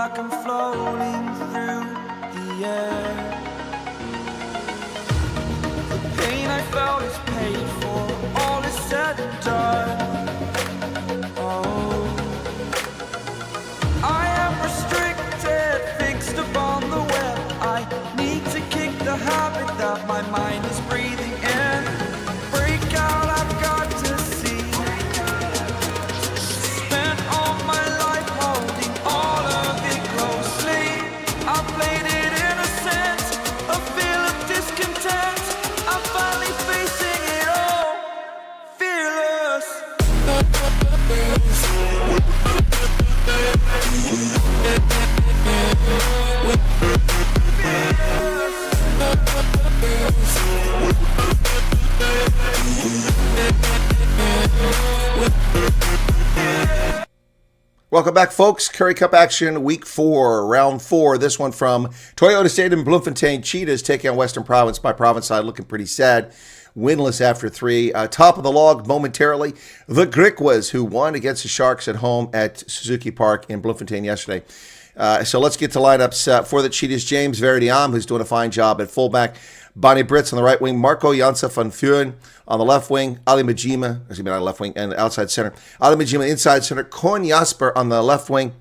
like I'm floating through the air. The pain I felt is paid for, all is said and done. Oh, I am restricted, fixed upon the web. I need to kick the habit that my mind is breathing in. Break out, I've got to see. Spent all my life holding all of it closely. I played it innocent, a feel of discontent. I'm finally facing it all, fearless. Welcome back, folks. Currie Cup action, week 4, round 4. This one from Toyota Stadium, Bloemfontein. Cheetahs taking on Western Province. My province side looking pretty sad. Winless after 3. Top of the log momentarily, the Griquas, who won against the Sharks at home at Suzuki Park in Bloemfontein yesterday. So let's get to lineups for the Cheetahs. James Verdiam, who's doing a fine job at fullback. Bonnie Brits on the right wing. Marco Janse van Vuren on the left wing. Ali Majima, excuse me, not left wing, and outside center. Ali Majima inside center. Koen Jasper on the left wing.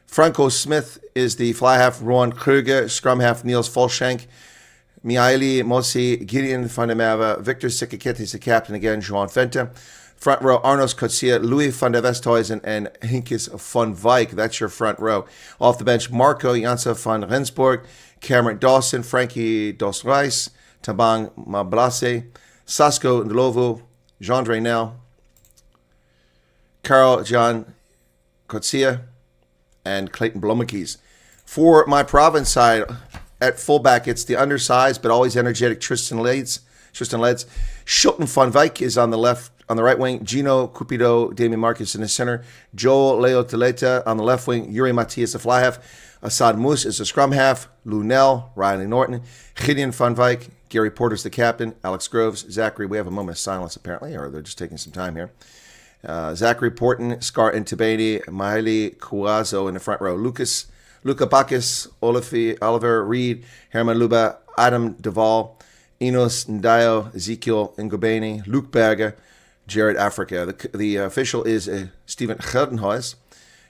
Franco Smith is the fly half. Rowan Kruger, scrum half. Niels Volshank. Mihaili Mosi, Gideon van der Merwe. Victor Sikakit is the captain again. Johan Vente. Front row, Arnos Kotsia, Louis van der Westhuizen, and Hinkes van Wyk. That's your front row. Off the bench, Marco Janse van Rensburg, Cameron Dawson, Frankie Dos Reis, Tabang Mablase, Sasko Ndlovu, Jean Drainel, Carl John Kotsia, and Clayton Blomekies. For my province side, at fullback, it's the undersized but always energetic Tristan Leds. Shilton van Wyk is on the left. On the right wing, Gino Cupido, Damien Marcus in the center. Joel Leo Teleta on the left wing. Yuri Matias, the fly half. Assad Moose is the scrum half. Lunel, Riley Norton. Gideon van Wyk. Gary Porter's the captain. Alex Groves. Zachary, we have a moment of silence apparently, or they're just taking some time here. Zachary Porton, Scar Intabani, Maile Kuazo in the front row. Luca Bacchus, Oliver Reed, Herman Luba, Adam Duvall, Enos Ndayo, Ezekiel Ngobeni, Luke Berger, Jared Africa. The official is Steven Geldenhuis.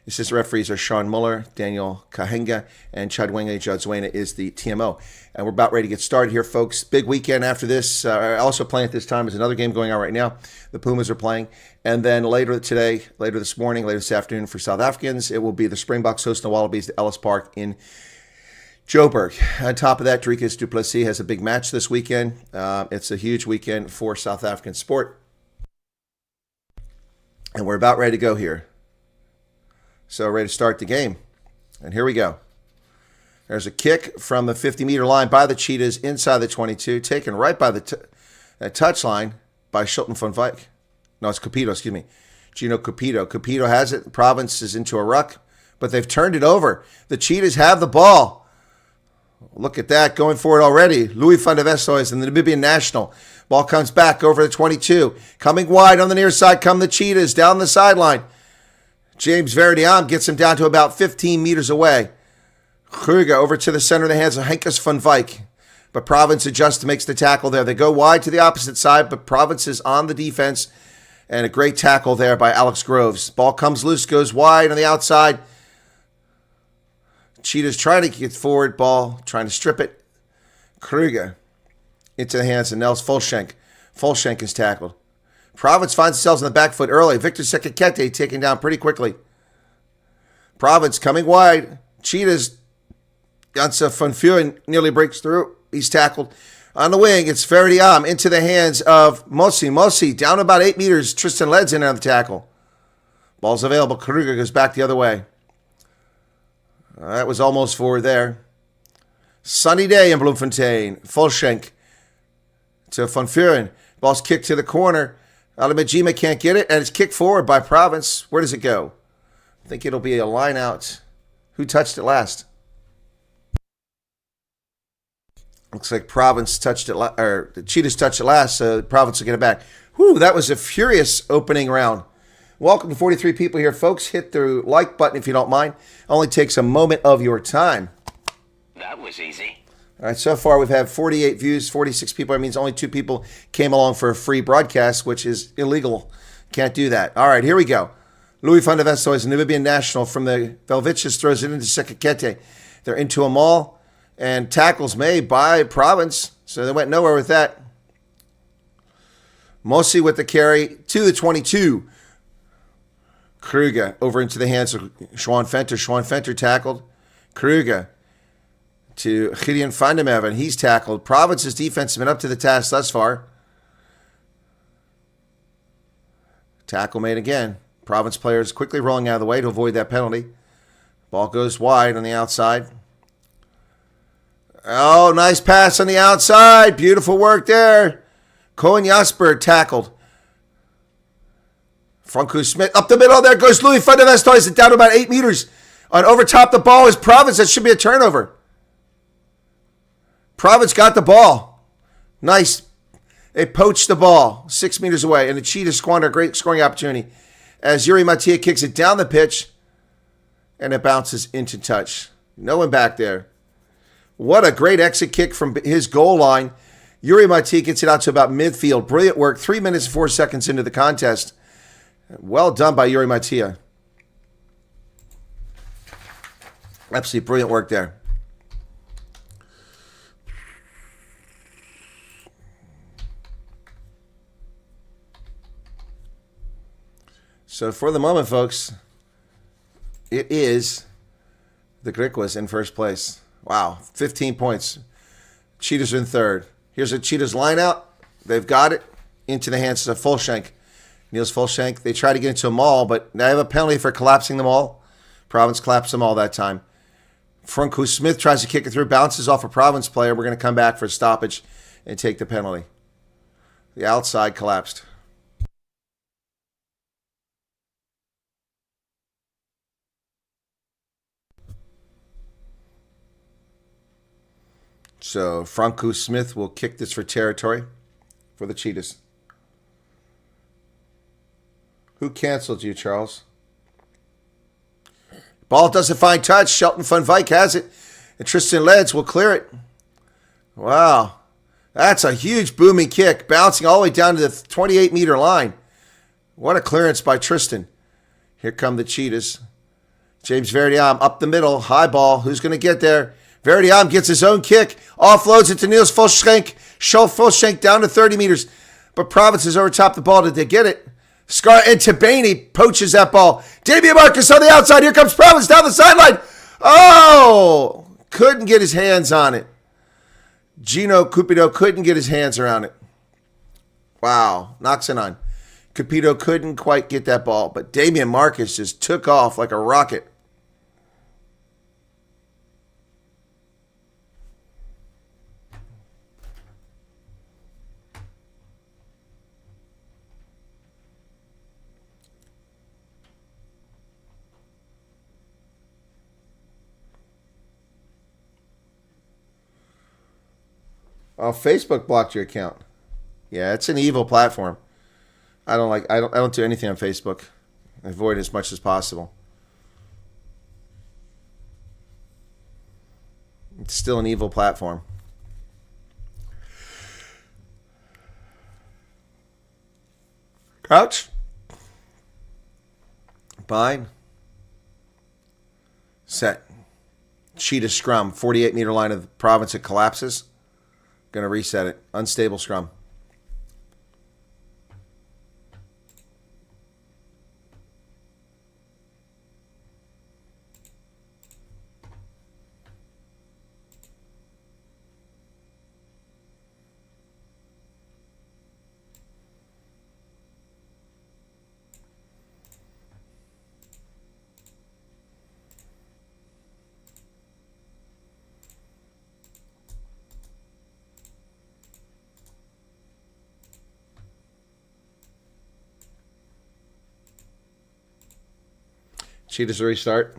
Assistant referees are Sean Muller, Daniel Kahenga, and Chadwenge Jadzwena is the TMO. And we're about ready to get started here, folks. Big weekend after this. Also playing at this time is another game going on right now. The Pumas are playing. And then later today, later this morning, later this afternoon for South Africans, it will be the Springboks hosting the Wallabies at Ellis Park in Joburg. On top of that, Dricus du Plessis has a big match this weekend. It's a huge weekend for South African sport. And we're about ready to go here. So ready to start the game. And here we go. There's a kick from the 50-meter line by the Cheetahs inside the 22, taken right by the touch line by Shilton van Wyk. No, it's Cupido, excuse me. Gino Cupido. Cupido has it. The province is into a ruck, but they've turned it over. The Cheetahs have the ball. Look at that, going for it already. Louis van der Westhuizen, the Namibian national. Ball comes back over the 22. Coming wide on the near side come the Cheetahs down the sideline. James Verdiam gets him down to about 15 meters away. Kruger over to the center of the hands of Henkes van Wyk. But Province adjusts, makes the tackle there. They go wide to the opposite side, but Province is on the defense. And a great tackle there by Alex Groves. Ball comes loose, goes wide on the outside. Cheetahs trying to get forward, ball trying to strip it. Kruger into the hands of Nels Volshank. Volshank is tackled. Province finds themselves on the back foot early. Victor Sekakete taken down pretty quickly. Province coming wide. Cheetahs, Janse van Vuren nearly breaks through. He's tackled. On the wing, it's Verdiam into the hands of Mosi. Mosi down about 8 meters. Tristan Led's in on the tackle. Ball's available. Kruger goes back the other way. That was almost forward there. Sunny day in Bloemfontein. Volshank to Van Vuren. Ball's kicked to the corner. Alimajima can't get it, and it's kicked forward by Province. Where does it go? I think it'll be a line out. Who touched it last? Looks like Province touched it, or the Cheetahs touched it last, so Province will get it back. Whew, that was a furious opening round. Welcome to 43 people here, folks. Hit the like button if you don't mind. Only takes a moment of your time. That was easy. All right, so far we've had 48 views, 46 people. That means only 2 people came along for a free broadcast, which is illegal. Can't do that. All right, here we go. Louis van der Vestoy, Namibian national from the Velvicius, throws it into Sekakete. They're into a maul, and tackles made by Province, so they went nowhere with that. Mosi with the carry to the 22. Kruger over into the hands of Schwan Fenter. Schwan Fenter tackled. Kruger to Gideon van der Merwe, and he's tackled. Province's defense has been up to the task thus far. Tackle made again. Province players quickly rolling out of the way to avoid that penalty. Ball goes wide on the outside. Oh, nice pass on the outside. Beautiful work there. Cohen Jasper tackled. Franco Smith up the middle. There goes Louis van der Vestoy. Is down to about 8 meters. On over top the ball is Province. That should be a turnover. Province got the ball. Nice. They poached the ball 6 meters away, and the Cheetahs squander a great scoring opportunity as Yuri Mattia kicks it down the pitch, and it bounces into touch. No one back there. What a great exit kick from his goal line. Yuri Mattia gets it out to about midfield. Brilliant work. 3 minutes and 4 seconds into the contest. Well done by Yuri Mattia. Absolutely brilliant work there. So for the moment, folks, it is the Griquas in first place. Wow, 15 points. Cheetahs are in third. Here's a Cheetahs line out. They've got it into the hands of Fulshank. Niels Fulshank. They try to get into a maul, but they have a penalty for collapsing the maul. Province collapsed them all that time. Franco Smith tries to kick it through, bounces off a Province player. We're going to come back for a stoppage and take the penalty. The outside collapsed. So Franco Smith will kick this for territory for the Cheetahs. Who canceled you, Charles? Ball doesn't find touch. Shelton van Wyk has it. And Tristan Leds will clear it. Wow. That's a huge booming kick. Bouncing all the way down to the 28-meter line. What a clearance by Tristan. Here come the Cheetahs. James Verdiam up the middle. High ball. Who's going to get there? Verdiam gets his own kick. Offloads it to Niels Fulshank. Fulshank down to 30 meters. But Province is over top the ball. Did they get it? Scar and Tabani poaches that ball. Damian Marcus on the outside. Here comes Province down the sideline. Oh! Couldn't get his hands on it. Gino Cupido couldn't get his hands around it. Wow. Knocks it on. Cupido couldn't quite get that ball. But Damian Marcus just took off like a rocket. Oh, Facebook blocked your account. Yeah, it's an evil platform. I don't do anything on Facebook. I avoid it as much as possible. It's still an evil platform. Crouch. Bind. Set. Cheetah scrum. 48-meter line of the Province. It collapses. Going to reset it. Unstable scrum. Cheetahs restart.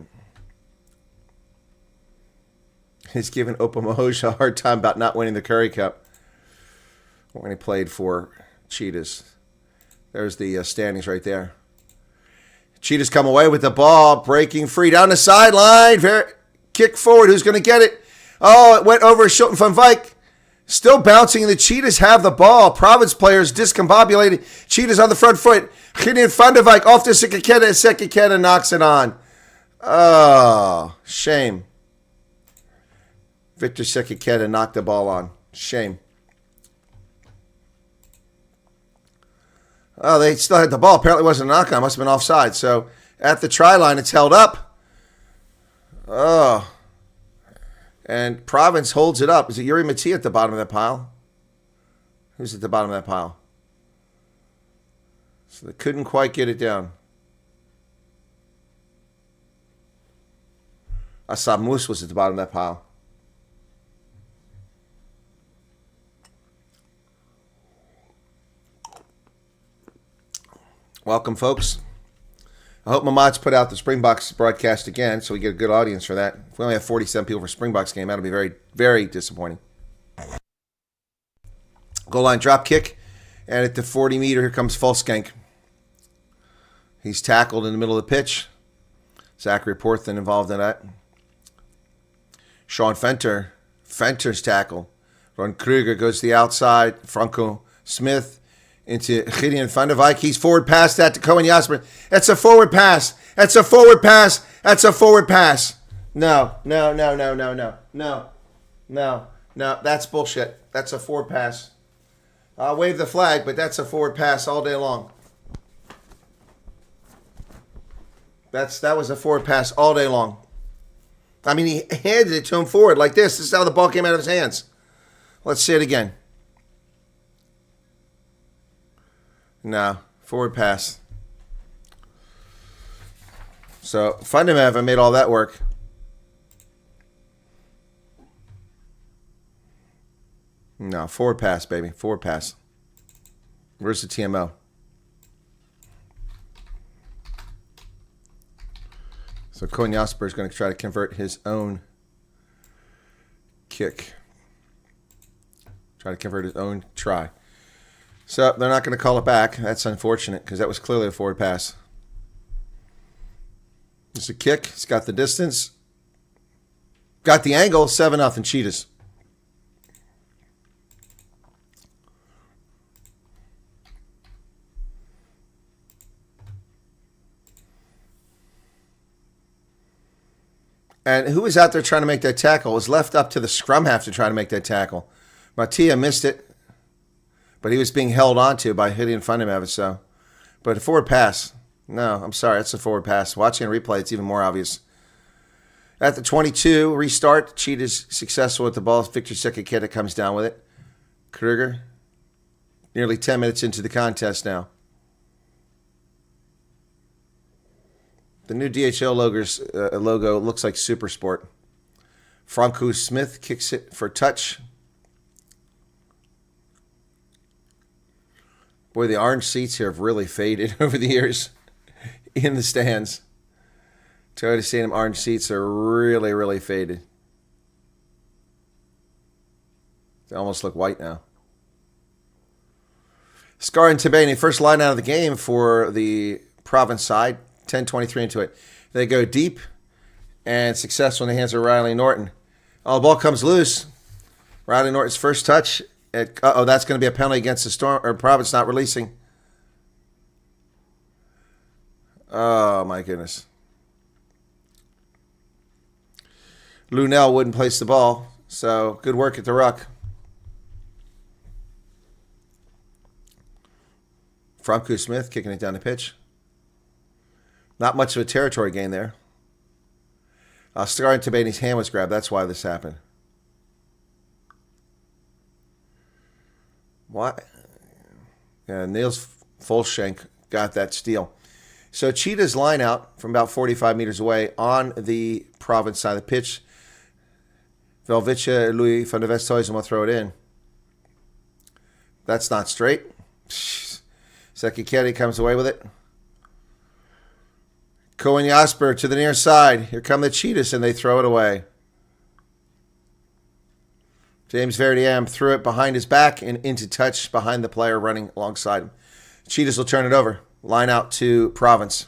He's giving Opamahoj a hard time about not winning the Currie Cup when he played for Cheetahs. There's the standings right there. Cheetahs come away with the ball, breaking free down the sideline. Kick forward. Who's going to get it? Oh, it went over Schulten van Wijk. Still bouncing. The Cheetahs have the ball. Province players discombobulated. Cheetahs on the front foot. Gideon van der Wijk off to Sekiketa. Sekiketa knocks it on. Oh, shame. Victor Sekiketa knocked the ball on. Shame. Oh, they still had the ball. Apparently it wasn't a knock-on. Must have been offside. So at the try line, it's held up. Oh. And Province holds it up. Is it Yuri Mati at the bottom of that pile? Who's at the bottom of that pile? So they couldn't quite get it down. I saw Moose was at the bottom of that pile. Welcome, folks. I hope Mamad's put out the Springboks broadcast again so we get a good audience for that. If we only have 47 people for Springboks game, that'll be very, very disappointing. Goal line drop kick. And at the 40-meter, here comes Fulskank. He's tackled in the middle of the pitch. Zachary Porthan involved in that. Sean Fenter. Fenter's tackle. Ron Kruger goes to the outside. Franco Smith into Gideon van der Wijk. He's forward past that to Cohen Jasper. That's a forward pass. That's a forward pass. That's a forward pass. No. That's bullshit. That's a forward pass. I'll wave the flag, but that's a forward pass all day long. That was a forward pass all day long. I mean, he handed it to him forward like this. This is how the ball came out of his hands. Let's see it again. No, forward pass. So, Fundamev made all that work. No, forward pass, baby. Forward pass. Where's the TMO? So, Cohen Jasper is going to try to convert his own kick. Try to convert his own try. So, they're not going to call it back. That's unfortunate because that was clearly a forward pass. It's a kick. It's got the distance. Got the angle. 7-0 Cheetahs. And who was out there trying to make that tackle? It was left up to the scrum half to try to make that tackle. Mattia missed it, but he was being held onto by Gideon van der Wijk. So, but a forward pass. No, I'm sorry. That's a forward pass. Watching a replay, it's even more obvious. At the 22, restart. Cheetahs successful with the ball. Victor Sekiketa comes down with it. Kruger, nearly 10 minutes into the contest now. The new DHL logo looks like Super Sport. Franco Smith kicks it for touch. Boy, the orange seats here have really faded over the years in the stands. Toyota Stadium orange seats are really, really faded. They almost look white now. Scar and Tabani, first line out of the game for the Province side. 10:23 into it. They go deep and successful in the hands of Riley Norton. Oh, the ball comes loose. Riley Norton's first touch. That's going to be a penalty against the Storm or Province not releasing. Oh my goodness. Lunel wouldn't place the ball, so good work at the ruck. Franco Smith kicking it down the pitch. Not much of a territory gain there. Scar Tabani's hand was grabbed. That's why this happened. Why? Yeah, Niels Fulskank got that steal. So Cheetahs line out from about 45 meters away on the Province side of the pitch. Velvicha Louis van der Westhuizen will throw it in. That's not straight. Sekiketa comes away with it. Cohen Jasper to the near side. Here come the Cheetahs, and they throw it away. James Verdiam threw it behind his back and into touch behind the player running alongside him. Cheetahs will turn it over. Line out to Province.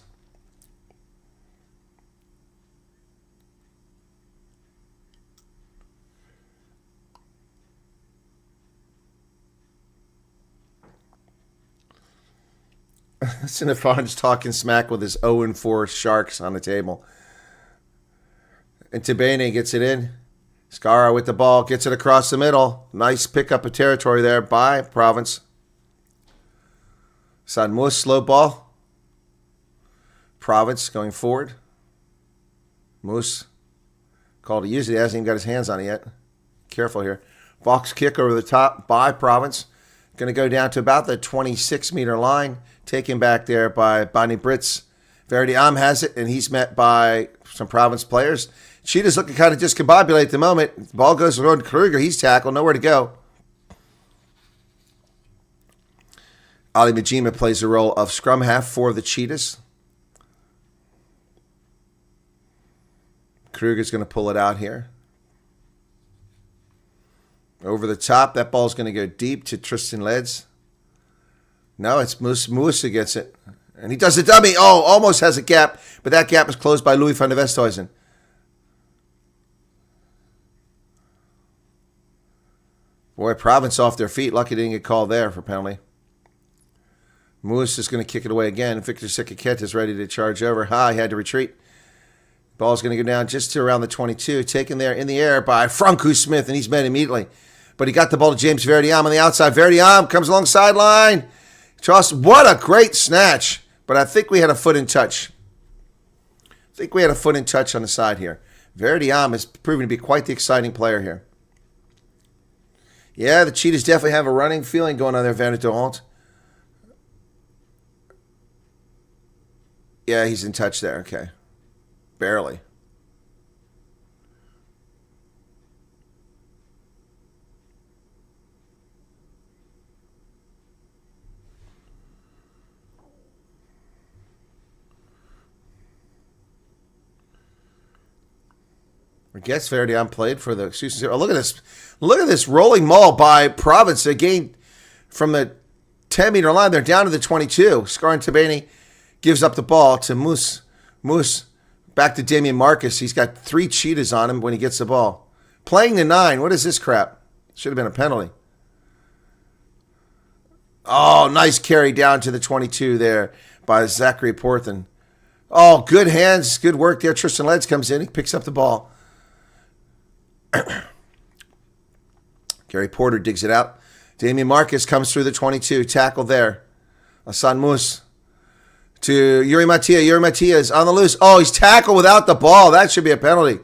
Listen to Fonz talking smack with his 0-4 Sharks on the table. And Tabane gets it in. Scara with the ball, gets it across the middle. Nice pickup of territory there by Province. San Moose, slow ball. Province going forward. Moose called to use it. He hasn't even got his hands on it yet. Careful here. Box kick over the top by Province. Going to go down to about the 26-meter line. Taken back there by Bonnie Brits. Verdiam has it, and he's met by some Province players. Cheetahs looking kind of discombobulated at the moment. The ball goes to Ron Kruger. He's tackled. Nowhere to go. Ali Majima plays the role of scrum half for the Cheetahs. Kruger's going to pull it out here. Over the top. That ball's going to go deep to Tristan Leds. No, it's Moose who gets it. And he does a dummy. Oh, almost has a gap. But that gap is closed by Louis van der Westhuizen. Boy, Province off their feet. Lucky they didn't get called there for penalty. Moose is going to kick it away again. Victor Sikaket is ready to charge over. He had to retreat. Ball's going to go down just to around the 22. Taken there in the air by Franco Smith, and he's met immediately. But he got the ball to James Verdiam on the outside. Verdiam comes along sideline. Toss. What a great snatch. But I think we had a foot in touch. I think we had a foot in touch on the side here. Verdiam is proving to be quite the exciting player here. Yeah, the Cheetahs definitely have a running feeling going on there, Van der Holt. Yeah, he's in touch there. Okay. Barely. I guess Verdiam played for the Houston. Oh, look at this. Look at this rolling maul by Province. They gained from the 10-meter line. They're down to the 22. Scarin Tabani gives up the ball to Moose. Moose back to Damian Marcus. He's got 3 Cheetahs on him when he gets the ball. Playing the 9. What is this crap? Should have been a penalty. Oh, nice carry down to the 22 there by Zachary Porthan. Oh, good hands. Good work there. Tristan Leds comes in. He picks up the ball. Gary Porter digs it out. Damian Marcus comes through the 22. Tackle there. San Moose to Yuri Mattia. Yuri Mattia is on the loose. Oh, he's tackled without the ball. That should be a penalty.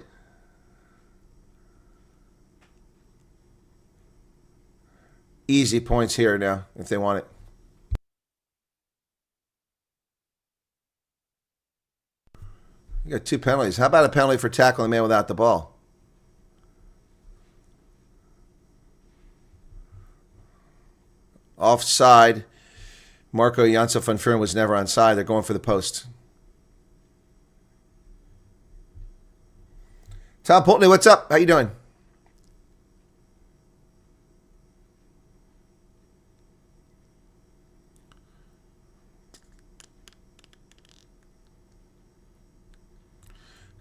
Easy points here now if they want it. You got 2 penalties. How about a penalty for tackling the man without the ball? Offside. Marco Janssen van Furen was never onside. They're going for the post. Tom Pulteney, what's up? How you doing?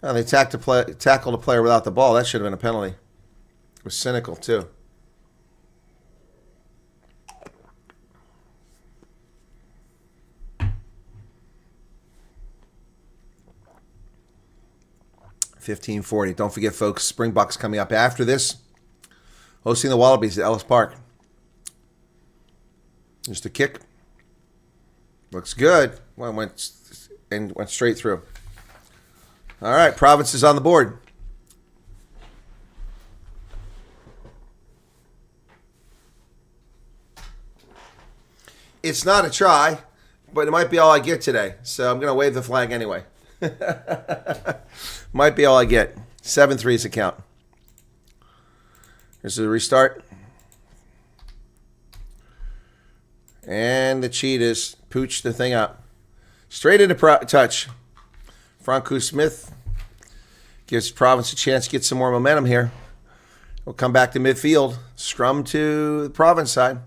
Oh, they tackled a player without the ball. That should have been a penalty. It was cynical, too. $15.40. Don't forget, folks, Springboks coming up after this. Hosting the Wallabies at Ellis Park. Just a kick. Looks good. Well, went straight through. All right, Province is on the board. It's not a try, but it might be all I get today. So I'm going to wave the flag anyway. Might be all I get. 7-3 is the count. Here's the restart. And the Cheetahs pooch the thing up. Straight into touch. Franco Smith gives Province a chance to get some more momentum here. We'll come back to midfield. Scrum to the Province side.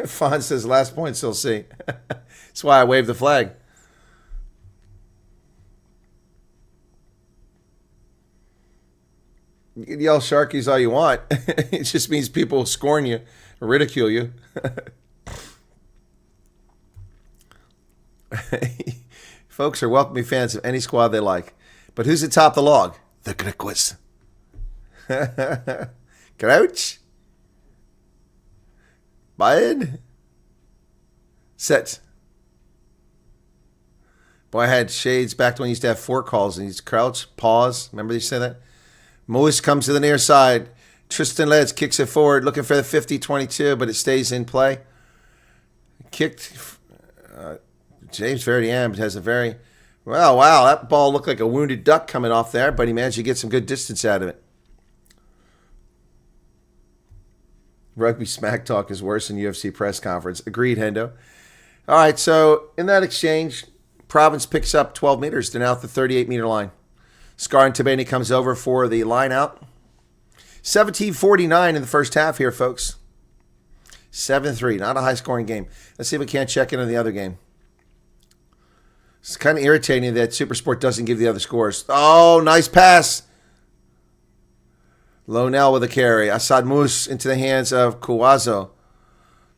Fawn says last point, still see. That's why I waved the flag. You can yell Sharkies all you want. It just means people will scorn you, ridicule you. Folks are welcome to be fans of any squad they like. But who's atop the log? The Griquas. Crouch. Bayern. Set. Boy, I had shades back when you used to have 4 calls. And he's crouch, pause. Remember they say that? Moose comes to the near side. Tristan Leds kicks it forward, looking for the 50-22, but it stays in play. Kicked. James Verdiam has a very... Well, wow, that ball looked like a wounded duck coming off there, but he managed to get some good distance out of it. Rugby smack talk is worse than UFC press conference. Agreed, Hendo. All right, so in that exchange, Province picks up 12 meters. They're now at the 38-meter line. Scar and Tabani comes over for the line out. 17:49 in the first half here, folks. 7-3, not a high-scoring game. Let's see if we can't check in on the other game. It's kind of irritating that Supersport doesn't give the other scores. Oh, nice pass. Lonel with a carry. Assad Moose into the hands of Kuwazo.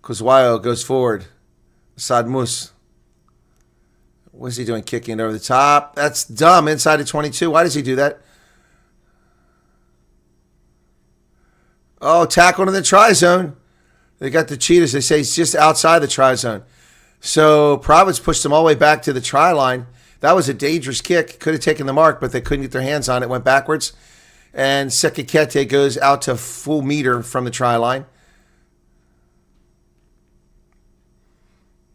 Kuzwayo goes forward. Assad Moose. What's he doing? Kicking it over the top. That's dumb. Inside of 22. Why does he do that? Oh, tackle in the try zone. They got the Cheetahs. They say it's just outside the try zone. So Province pushed them all the way back to the try line. That was a dangerous kick. Could have taken the mark, but they couldn't get their hands on it. Went backwards. And Sekikete goes out to full meter from the try line.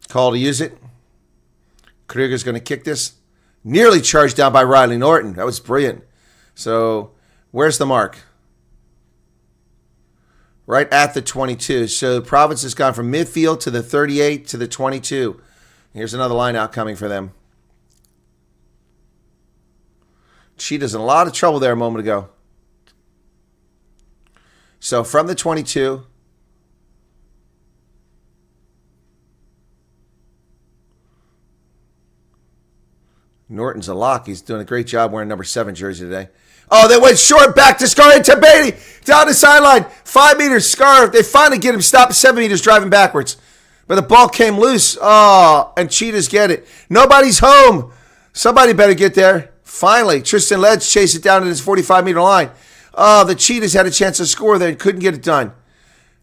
Call to use it. Krieger's going to kick this. Nearly charged down by Riley Norton. That was brilliant. So where's the mark? Right at the 22. So Province has gone from midfield to the 38 to the 22. Here's another line out coming for them. Cheetahs in a lot of trouble there a moment ago. So from the 22. Norton's a lock. He's doing a great job wearing number 7 jersey today. Oh, they went short back to Scar and Tabani. Down the sideline. 5 meters. Scar, they finally get him stopped 7 meters driving backwards. But the ball came loose. Oh, and Cheetahs get it. Nobody's home. Somebody better get there. Finally, Tristan Ledge chased it down to his 45-meter line. Oh, the Cheetahs had a chance to score there and couldn't get it done.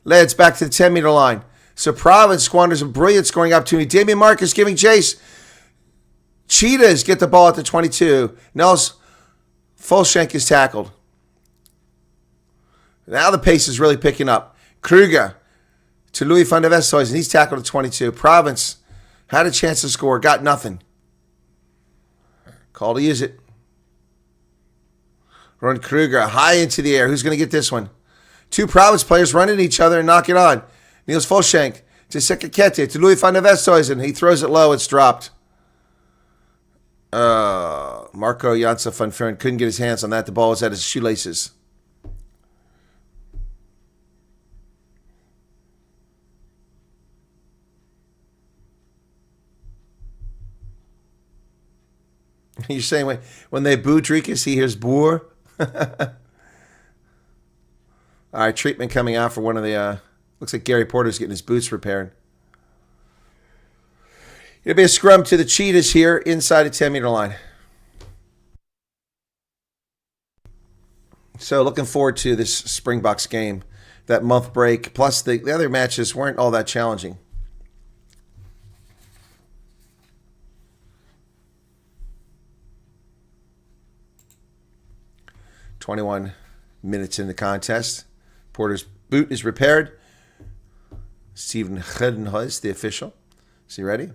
Ledge back to the 10-meter line. So Province squanders a brilliant scoring opportunity. Damian Marcus giving chase. Cheetahs get the ball at the 22. Nels Fulshank is tackled. Now the pace is really picking up. Kruger to Louis van der Westhuizen. He's tackled at 22. Province had a chance to score. Got nothing. Call to use it. Ron Kruger high into the air. Who's going to get this one? 2 Province players run into each other and knock it on. Niels Fulshank to Sekikete to Louis van der Westhuizen. He throws it low. It's dropped. Marco Jansa van Fern couldn't get his hands on that. The ball was at his shoelaces. You're saying when they boo Dreekus, he hears boor? All right, treatment coming out for one of the... looks like Gary Porter's getting his boots repaired. It'll be a scrum to the Cheetahs here inside the 10-meter line. So looking forward to this Springboks game. That month break. Plus the other matches weren't all that challenging. "21 minutes in the contest. Porter's boot is repaired. Steven Gedenhuis, the official. Is he ready?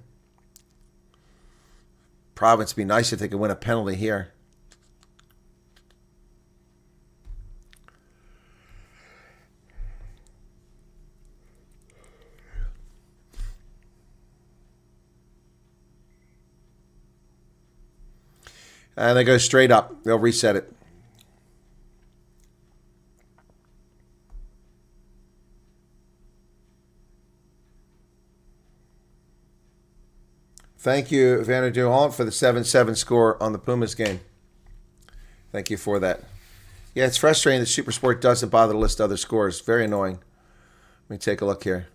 Province be nice if they could win a penalty here. And they go straight up. They'll reset it. Thank you, Vanderduhant, for the 7-7 score on the Pumas game. Thank you for that. Yeah, it's frustrating that Supersport doesn't bother to list other scores. Very annoying. Let me take a look here.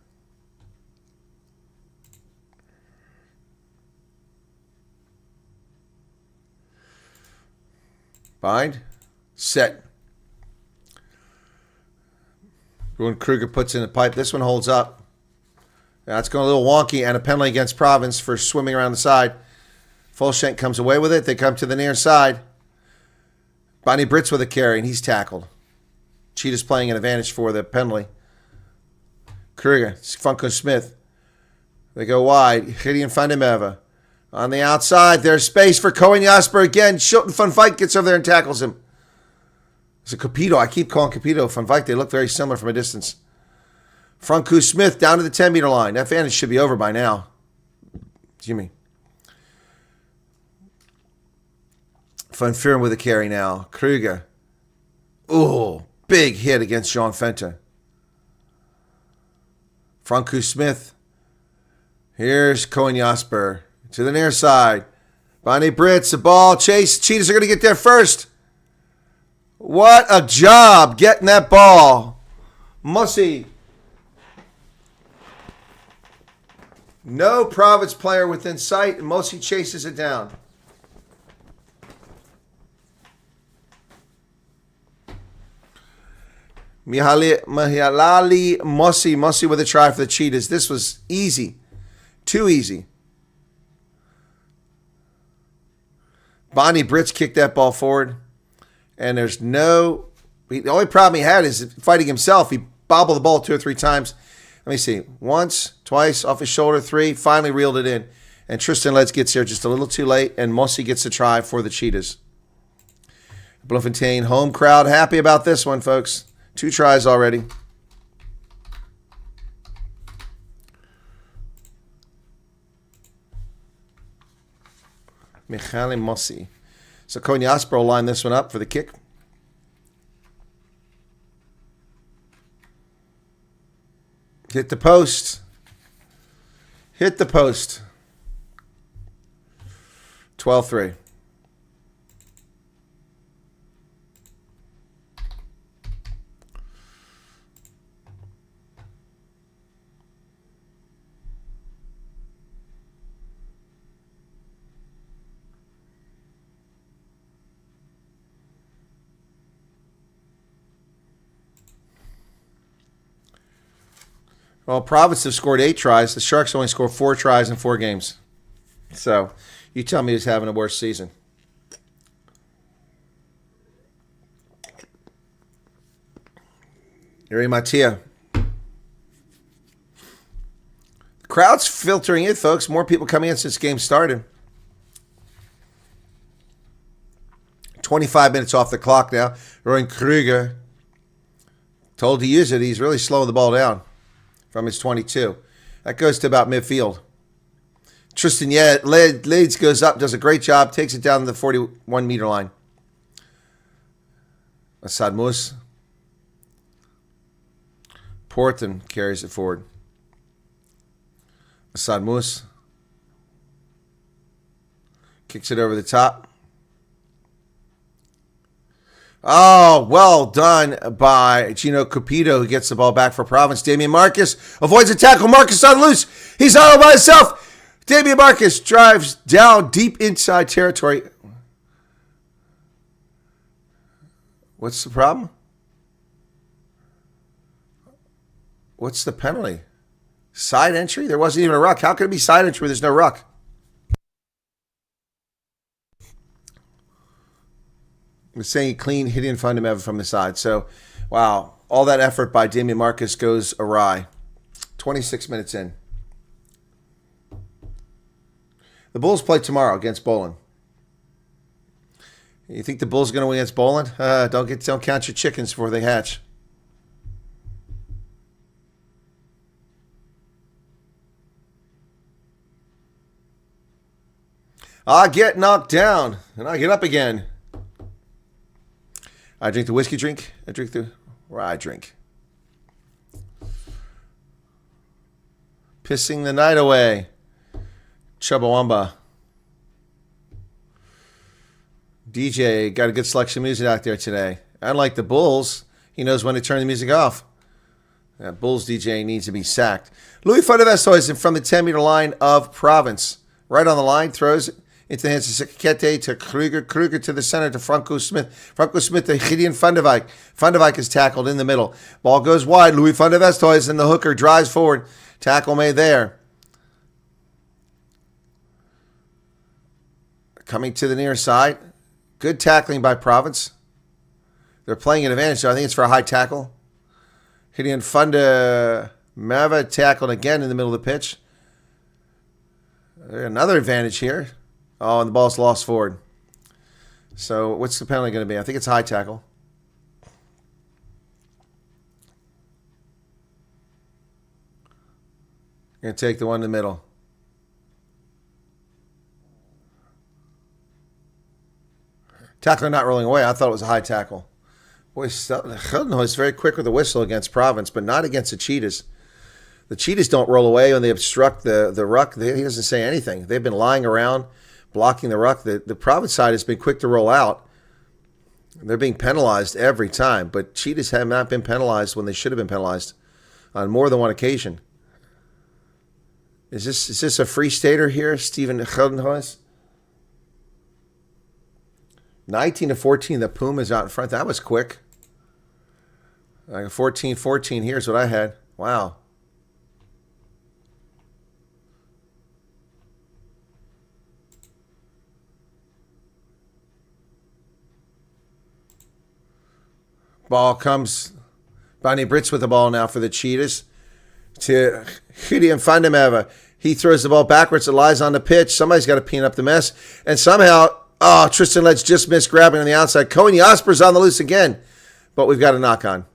Bind. Set. When Kruger puts in a pipe, this one holds up. Now it's going a little wonky, and a penalty against Province for swimming around the side. Fulshank comes away with it. They come to the near side. Bonnie Brits with a carry, and he's tackled. Cheetahs playing an advantage for the penalty. Kruger, Funko Smith. They go wide. Gideon van der Merwe. On the outside, there's space for Cohen Jasper again. Shilton van Vyk gets over there and tackles him. It's a Capito. I keep calling Capito van Vyk. They look very similar from a distance. Funko Smith down to the 10-meter line. That advantage should be over by now. Jimmy. Van Vuren with a carry now. Kruger. Ooh, big hit against Jean Fenta. Funko Smith. Here's Cohen Jasper. To the near side. Bonnie Brits, the ball, chase. Cheetahs are going to get there first. What a job getting that ball. Mussy. No Province player within sight, and Mussy chases it down. Mihalali Mussy. Mussy with a try for the Cheetahs. This was easy. Too easy. Bonnie Brits kicked that ball forward. And there's no... The only problem he had is fighting himself. He bobbled the ball 2 or 3 times. Let me see. Once, twice, off his shoulder, 3. Finally reeled it in. And Tristan Letts gets here just a little too late. And Mussy gets a try for the Cheetahs. Bloemfontein home crowd happy about this one, folks. 2 tries already. Michele Mussy. So Cohen Jasper will line this one up for the kick. Hit the post. Hit the post. 12-3. Well, Province have scored 8 tries. The Sharks only scored 4 tries in 4 games. So, you tell me who's having a worse season. Yuri Matia. The crowd's filtering in, folks. More people coming in since the game started. 25 minutes off the clock now. Rowan Kruger told to use it. He's really slowing the ball down from his 22. That goes to about midfield. Tristan Leeds goes up, does a great job, takes it down to the 41-meter line. Assad Mus. Porton carries it forward. Assad Mus. Kicks it over the top. Oh, well done by Gino Capito, who gets the ball back for Province. Damian Marcus avoids a tackle. Marcus on loose. He's out by himself. Damian Marcus drives down deep inside territory. What's the problem? What's the penalty? Side entry? There wasn't even a ruck. How could it be side entry when there's no ruck? Was saying clean hitting van der Merwe from the side. So, wow, all that effort by Damian Marcus goes awry. 26 minutes in. The Bulls play tomorrow against Boland. You think the Bulls are going to win against Boland? Don't count your chickens before they hatch. I get knocked down and I get up again. I drink the whiskey drink. I drink the rye drink. Pissing the night away. Chubbawamba. DJ got a good selection of music out there today. Unlike the Bulls, he knows when to turn the music off. That Bulls DJ needs to be sacked. Louis van der Westhuizen from the 10-meter line of Province. Right on the line, throws it into the hands of Sekete to Kruger. Kruger to the center to Franco Smith. Franco Smith to Gideon van der Wijk. Van der Wijk is tackled in the middle. Ball goes wide. Louis van der Westhuizen, the hooker, drives forward. Tackle made there. Coming to the near side. Good tackling by Province. They're playing an advantage, so I think it's for a high tackle. Gideon van der Mava tackled again in the middle of the pitch. Another advantage here. Oh, and the ball's lost forward. So what's the penalty going to be? I think it's high tackle. Going to take the one in the middle. Tackler not rolling away. I thought it was a high tackle. Boy, Geldenhuis very quick with the whistle against Province, but not against the Cheetahs. The Cheetahs don't roll away when they obstruct the ruck. He doesn't say anything. They've been lying around, blocking the ruck. The Province side has been quick to roll out. They're being penalized every time, but Cheetahs have not been penalized when they should have been penalized on more than one occasion. Is this a free stater here, Steven Geldenhuis? 19-14, the Pumas out in front. That was quick. Like 14-14, here's what I had. Wow. Ball comes. Bonnie Brits with the ball now for the Cheetahs. To Gideon van der Merwe. He throws the ball backwards. It lies on the pitch. Somebody's got to clean up the mess. And somehow, Tristan Ledge just missed grabbing on the outside. Cohen Jasper's on the loose again. But we've got a knock on.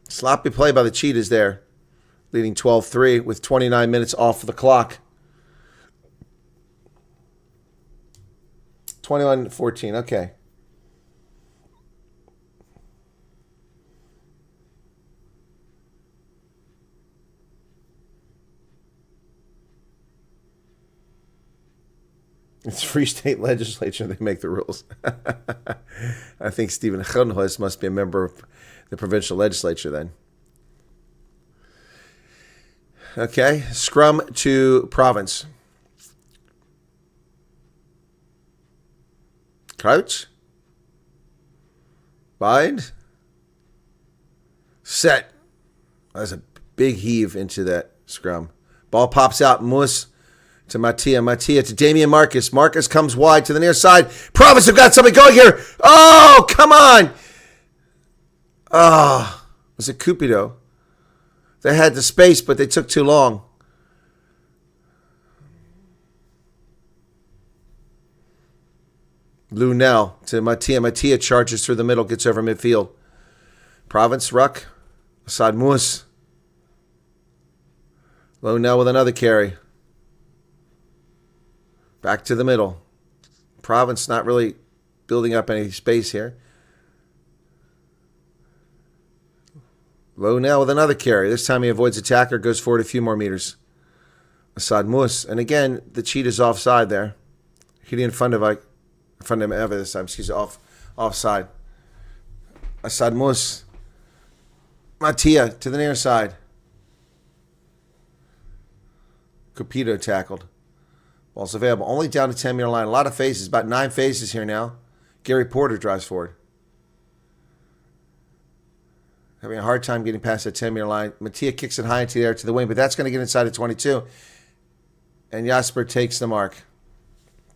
Sloppy play by the Cheetahs there. Leading 12-3 with 29 minutes off the clock. 21-14, okay. It's free state legislature. They make the rules. I think Steven Geldenhuis must be a member of the provincial legislature then. Okay, scrum to Province. Crouch. Bind. Set. That's a big heave into that scrum. Ball pops out. Moose to Mattia. Mattia to Damian Marcus. Marcus comes wide to the near side. Province have got something going here. Oh, come on. Was it Cupido? They had the space, but they took too long. Lunel to Mattia. Mattia charges through the middle, gets over midfield. Province ruck. Assad Moose. Lunel with another carry. Back to the middle. Province not really building up any space here. Lunel with another carry. This time he avoids attacker, goes forward a few more meters. Assad Moose. And again, the Cheetahs offside there. Gideon van der Wijk. Van der Merwe this time, offside. Assad Moose. Mattia to the near side. Cupido tackled. Ball's available. Only down to 10-meter line. A lot of phases. About 9 phases here now. Gary Porter drives forward. Having a hard time getting past that 10-meter line. Mattia kicks it high into the air to the wing, but that's going to get inside of 22. And Jasper takes the mark.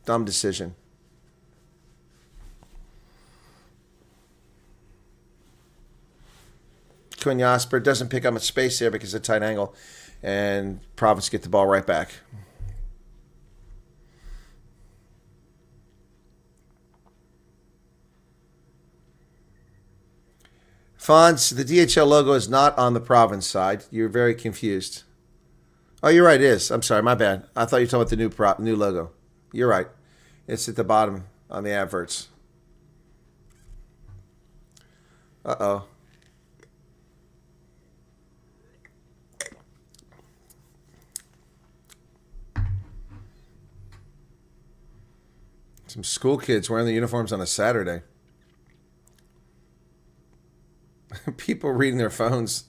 Dumb decision. Quinn Jasper doesn't pick up much space there because of a tight angle. And Province get the ball right back. Fonz, the DHL logo is not on the Province side. You're very confused. Oh, you're right, it is. I'm sorry, my bad. I thought you were talking about the new logo. You're right. It's at the bottom on the adverts. Uh-oh. Some school kids wearing the uniforms on a Saturday. People reading their phones.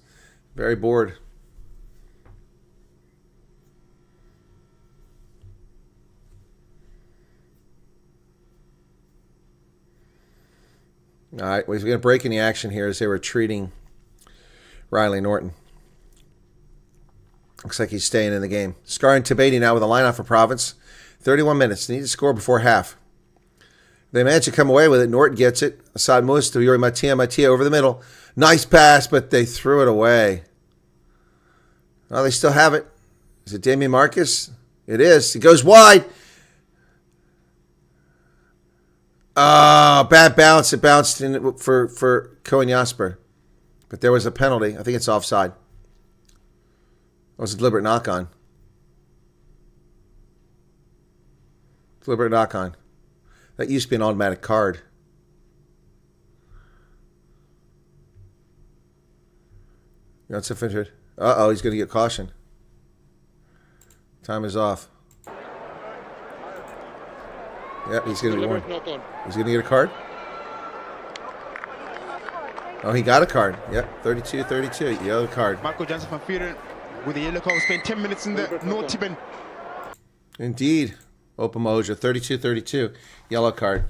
Very bored. All right, we're going to break in the action here as they were treating Riley Norton. Looks like he's staying in the game. Scar and Tabati now with a lineout for Province. 31 minutes. They need to score before half. They managed to come away with it. Norton gets it. Assad Mus to Yuri Matia. Matia over the middle. Nice pass, but they threw it away. Oh, they still have it. Is it Damian Marcus? It is. It goes wide. Bad bounce. It bounced in for Cohen Jasper. But there was a penalty. I think it's offside. It was a deliberate knock-on. Deliberate knock-on. That used to be an automatic card. That's a finish. Uh-oh, he's going to get caution. Time is off. Yep, he's going to be warned. He's going to get a card? Oh, he got a card. Yep, 32-32. Yellow card. Michael Johnson van Vieren with the yellow card. Spent 10 minutes in the naughty bin. Indeed. Opamoja, 32-32. Yellow card.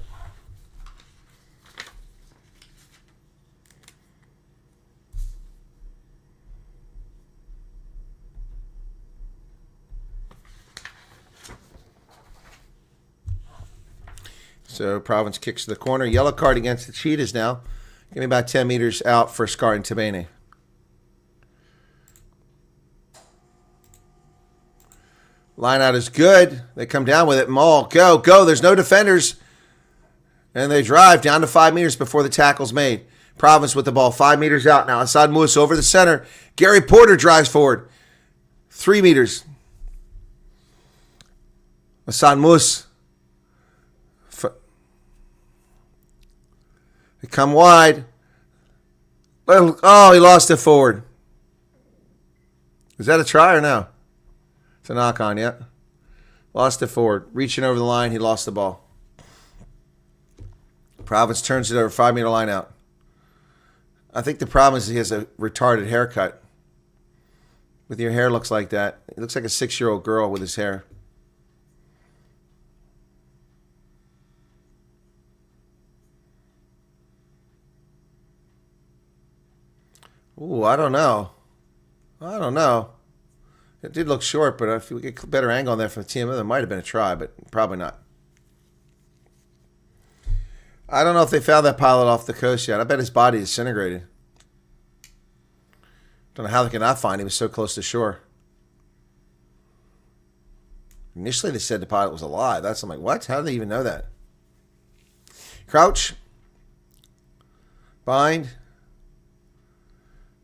So Province kicks to the corner. Yellow card against the Cheetahs now. Getting about 10 meters out for Scar and Tabane. Line out is good. They come down with it. Maul, go, go. There's no defenders. And they drive down to 5 meters before the tackle's made. Province with the ball 5 meters out now. Assad Mus over the center. Gary Porter drives forward. 3 meters. Assad Mus. They come wide. Oh, he lost it forward. Is that a try or no? It's a knock on, yeah. Lost it forward. Reaching over the line, he lost the ball. Province turns it over, 5 meter line out. I think the problem is he has a retarded haircut. With your hair looks like that. It looks like a 6-year-old girl with his hair. Ooh, I don't know. I don't know. It did look short, but if we get a better angle on there from the team, there might have been a try, but probably not. I don't know if they found that pilot off the coast yet. I bet his body disintegrated. Don't know how they could not find him. He was so close to shore. Initially, they said the pilot was alive. I'm like, what? How do they even know that? Crouch. Bind.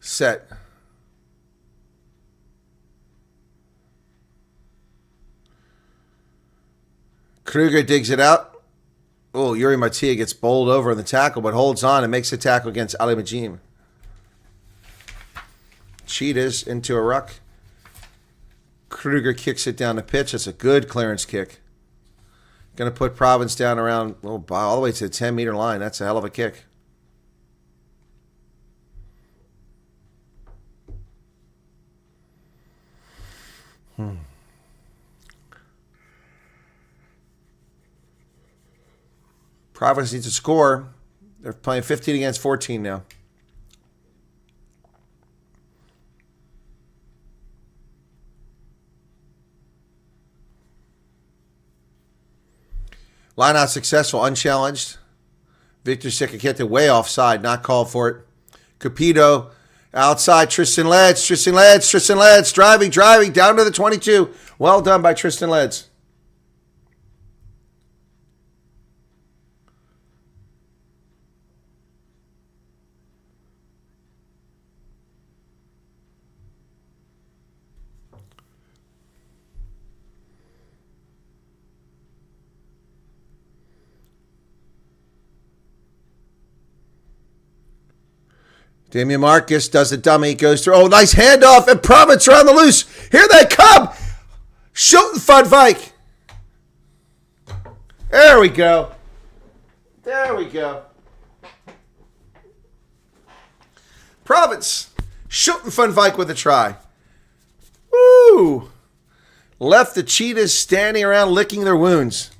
Set. Kruger digs it out. Oh, Yuri Matia gets bowled over in the tackle, but holds on and makes the tackle against Ali Majim. Cheetahs into a ruck. Kruger kicks it down the pitch. That's a good clearance kick. Going to put Province down around all the way to the 10-meter line. That's a hell of a kick. Providence needs to score. They're playing 15 against 14 now. Line out successful, unchallenged. Victor Sikakete way offside, not called for it. Capito outside, Tristan Lads, driving, down to the 22. Well done by Tristan Lads. Damian Marcus does the dummy, goes through. Oh, nice handoff, and Province are on the loose. Here they come. Shoot Van Wyk. There we go. There we go. Province. Shooting Van Wyk with a try. Woo! Left the Cheetahs standing around licking their wounds.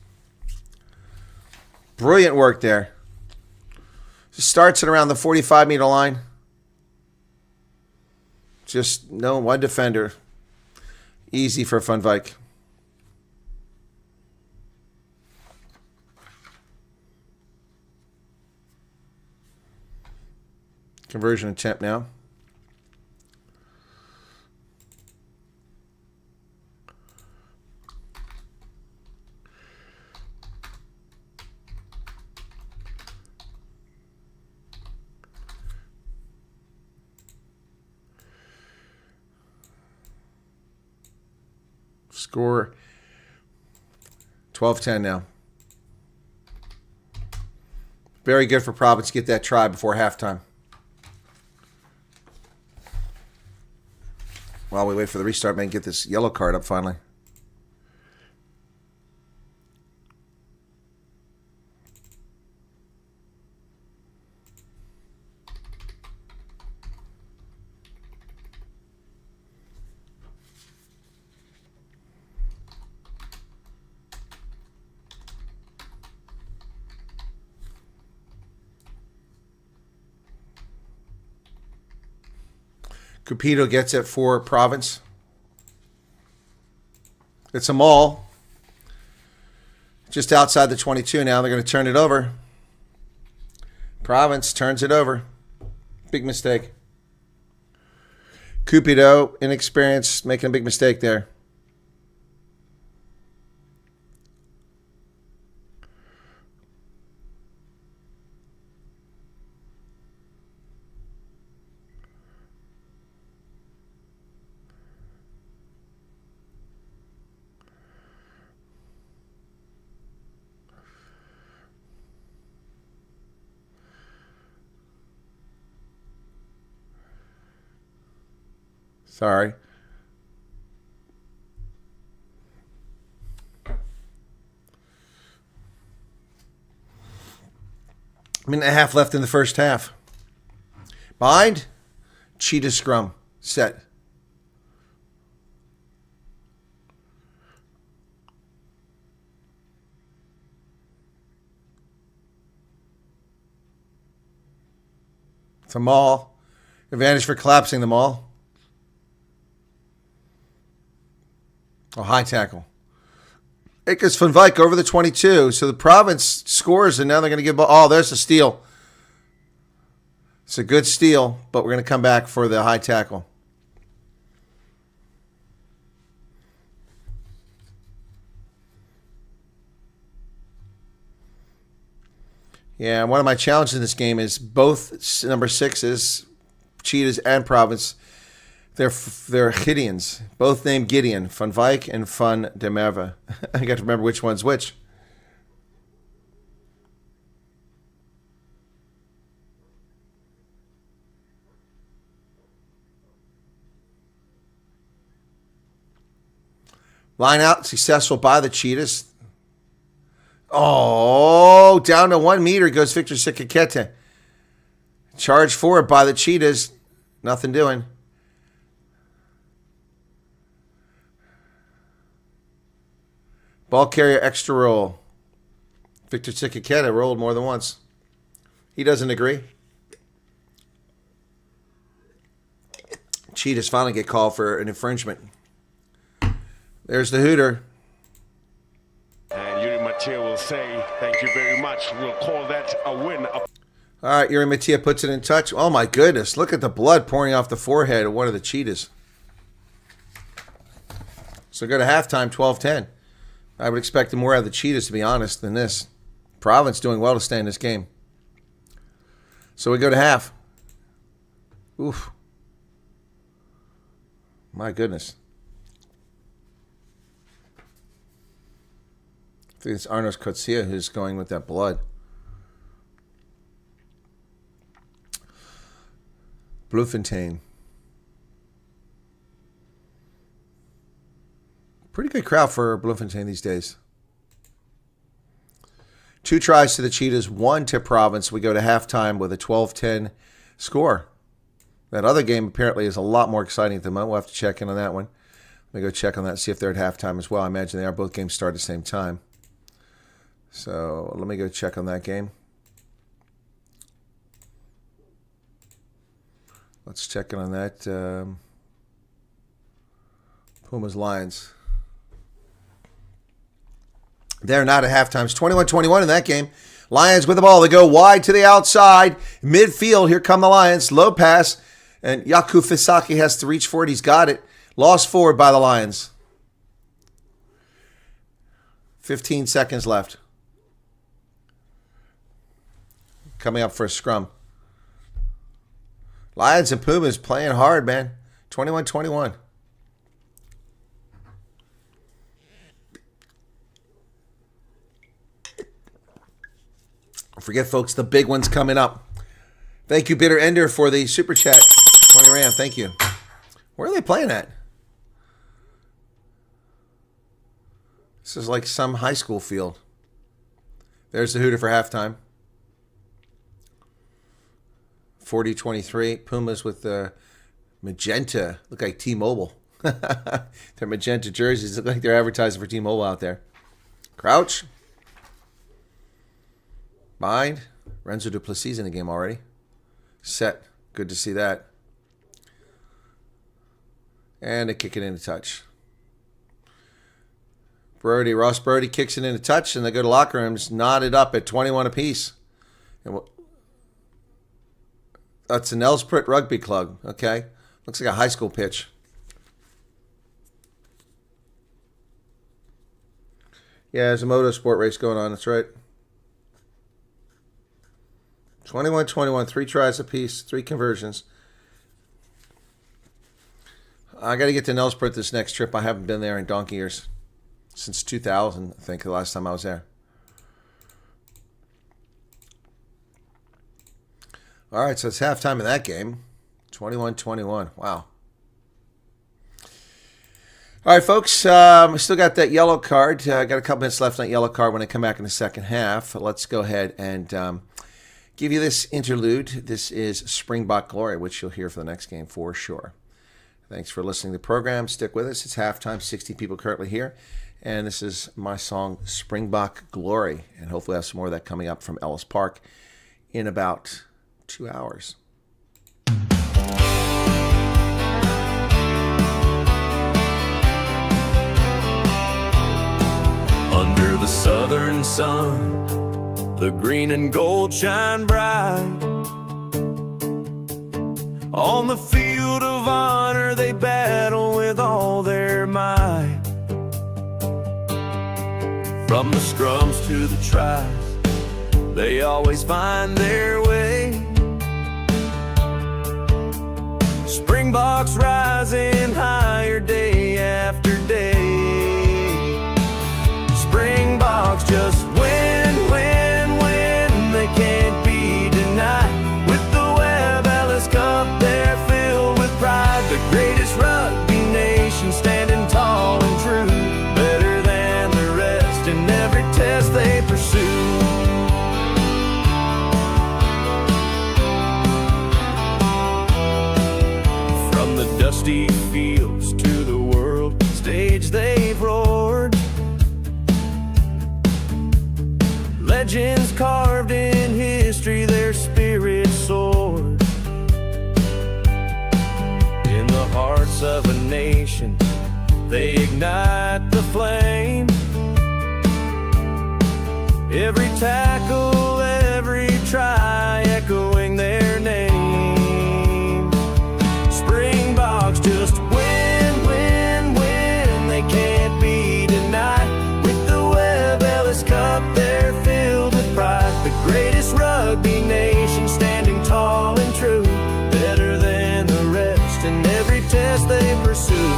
Brilliant work there. Starts at around the 45-meter line. Just no one defender. Easy for Van Wyk. Conversion attempt now. Score 12-10 now. Very good for Province to get that try before halftime. While we wait for the restart, man, get this yellow card up finally. Cupido gets it for Province. It's a maul. Just outside the 22 now. They're going to turn it over. Province turns it over. Big mistake. Cupido, inexperienced, making a big mistake there. Sorry. Minute and a half left in the first half. Behind. Cheetah scrum. Set. It's a maul. Advantage for collapsing the maul. Oh, high tackle. It goes Van Wyk over the 22. So the Province scores, and now they're going to give... Oh, there's a steal. It's a good steal, but we're going to come back for the high tackle. Yeah, one of my challenges in this game is both number 6s, Cheetahs and Province, they're Gideons, both named Gideon, Van Wyk and Van der Merwe. I got to remember which one's which. Line out, successful by the Cheetahs. Oh, down to 1 meter goes Victor Sikakete. Charge forward by the Cheetahs. Nothing doing. Ball carrier extra roll. Victor Sikakete rolled more than once. He doesn't agree. Cheetahs finally get called for an infringement. There's the hooter. And Yuri Mattia will say, thank you very much. We'll call that a win. All right, Yuri Mattia puts it in touch. Oh, my goodness. Look at the blood pouring off the forehead of one of the Cheetahs. So go to halftime, 12-10. I would expect more out of the Cheetahs, to be honest, than this. Province doing well to stay in this game. So we go to half. Oof. My goodness. I think it's Arnos Kotsia who's going with that blood. Bloemfontein. Pretty good crowd for Bloemfontein these days. 2 tries to the Cheetahs, 1 to Province. We go to halftime with a 12-10 score. That other game apparently is a lot more exciting at the moment. We'll have to check in on that one. Let me go check on that, see if they're at halftime as well. I imagine they are. Both games start at the same time. So let me go check on that game. Let's check in on that. Pumas Lions. They're not at halftime. It's 21-21 in that game. Lions with the ball. They go wide to the outside. Midfield. Here come the Lions. Low pass. And Yaku Fisaki has to reach for it. He's got it. Lost forward by the Lions. 15 seconds left. Coming up for a scrum. Lions and Pumas playing hard, man. 21-21. Don't forget, folks, the big one's coming up. Thank you, Bitter Ender, for the super chat. 20 Rand, thank you. Where are they playing at? This is like some high school field. There's the Hooter for halftime. 40-23. Pumas with the magenta. Look like T-Mobile. Their magenta jerseys look like they're advertising for T-Mobile out there. Crouch. Bind. Renzo Duplessis in the game already. Set. Good to see that. And they kick it into touch. Ross Brody kicks it into touch, and they go to locker rooms, knotted up at 21 apiece. And that's an Elsprit Rugby Club, okay? Looks like a high school pitch. Yeah, there's a motorsport race going on, that's right. 21-21, 3 tries apiece, 3 conversions. I got to get to Nelspruit this next trip. I haven't been there in donkey years. Since 2000, I think, the last time I was there. All right, so it's halftime in that game. 21-21. Wow. All right, folks, we still got that yellow card. I got a couple minutes left on that yellow card when I come back in the second half. Let's go ahead and give you this interlude. This is Springbok Glory, which you'll hear for the next game for sure. Thanks for listening to the program. Stick with us. It's halftime, 60 people currently here. And this is my song, Springbok Glory. And hopefully I have some more of that coming up from Ellis Park in about 2 hours. Under the southern sun, the green and gold shine bright. On the field of honor, they battle with all their might. From the scrums to the tries, they always find their way. Springboks rising higher day after day. Springboks just win, win, win. They can't be denied. With the Webb Ellis Cup, they're filled with pride. The greatest rugby nation, standing tall and true. Better than the rest in every test they pursue. From the dusty fields to the world stage they've roared. Legends carved in history, their spirits soared. In the hearts of a nation, they ignite the flame. Every tackle, every try, echoing their name. Springboks just win, win, win. They can't be denied. With the Webb Ellis Cup, they're filled with pride. The greatest rugby nation, standing tall and true. Better than the rest in every test they pursue.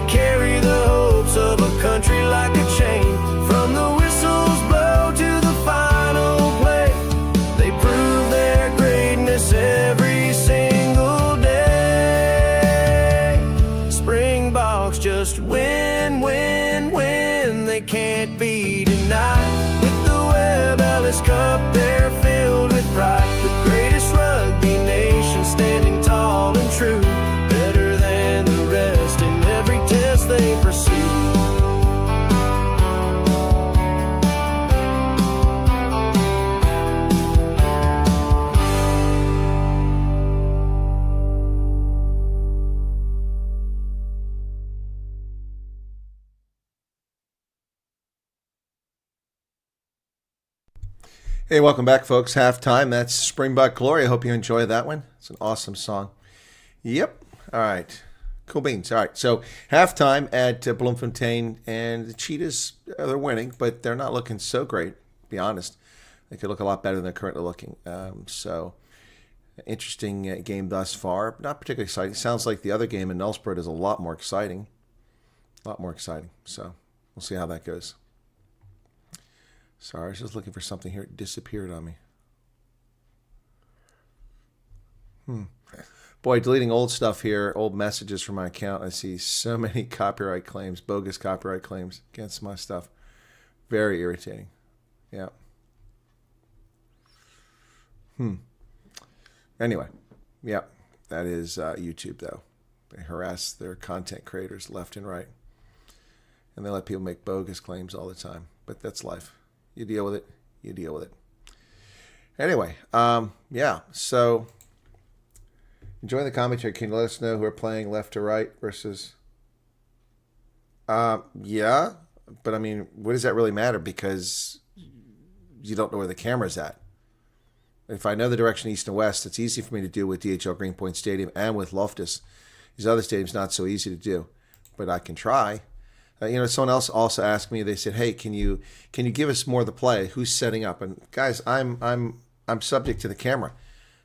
Carry the hopes of a country like a chain. From the whistles blow to the final play, they prove their greatness every this cup, they're filled with pride. The greatest rugby nation, standing tall and true, better than the rest in every test they pursue. Hey, welcome back, folks. Halftime. That's Springbok Glory. I hope you enjoy that one. It's an awesome song. Yep. All right. Cool beans. All right. So halftime at Bloemfontein, and the Cheetahs, they're winning, but they're not looking so great, to be honest. They could look a lot better than they're currently looking. So interesting game thus far. Not particularly exciting. Sounds like the other game in Nullsport is a lot more exciting. A lot more exciting. So we'll see how that goes. Sorry, I was just looking for something here. It disappeared on me. Boy, deleting old stuff here, old messages from my account. I see so many copyright claims, bogus copyright claims against my stuff. Very irritating. Yeah. Anyway, yeah, that is YouTube, though. They harass their content creators left and right. And they let people make bogus claims all the time. But that's life. You deal with it. You deal with it. Anyway, yeah. So, enjoying the commentary. Can you let us know who are playing left to right versus? Yeah, but I mean, what does that really matter? Because you don't know where the camera's at. If I know the direction east and west, it's easy for me to do with DHL Greenpoint Stadium and with Loftus. These other stadiums not so easy to do, but I can try. Someone else also asked me. They said, "Hey, can you give us more of the play? Who's setting up?" And guys, I'm subject to the camera.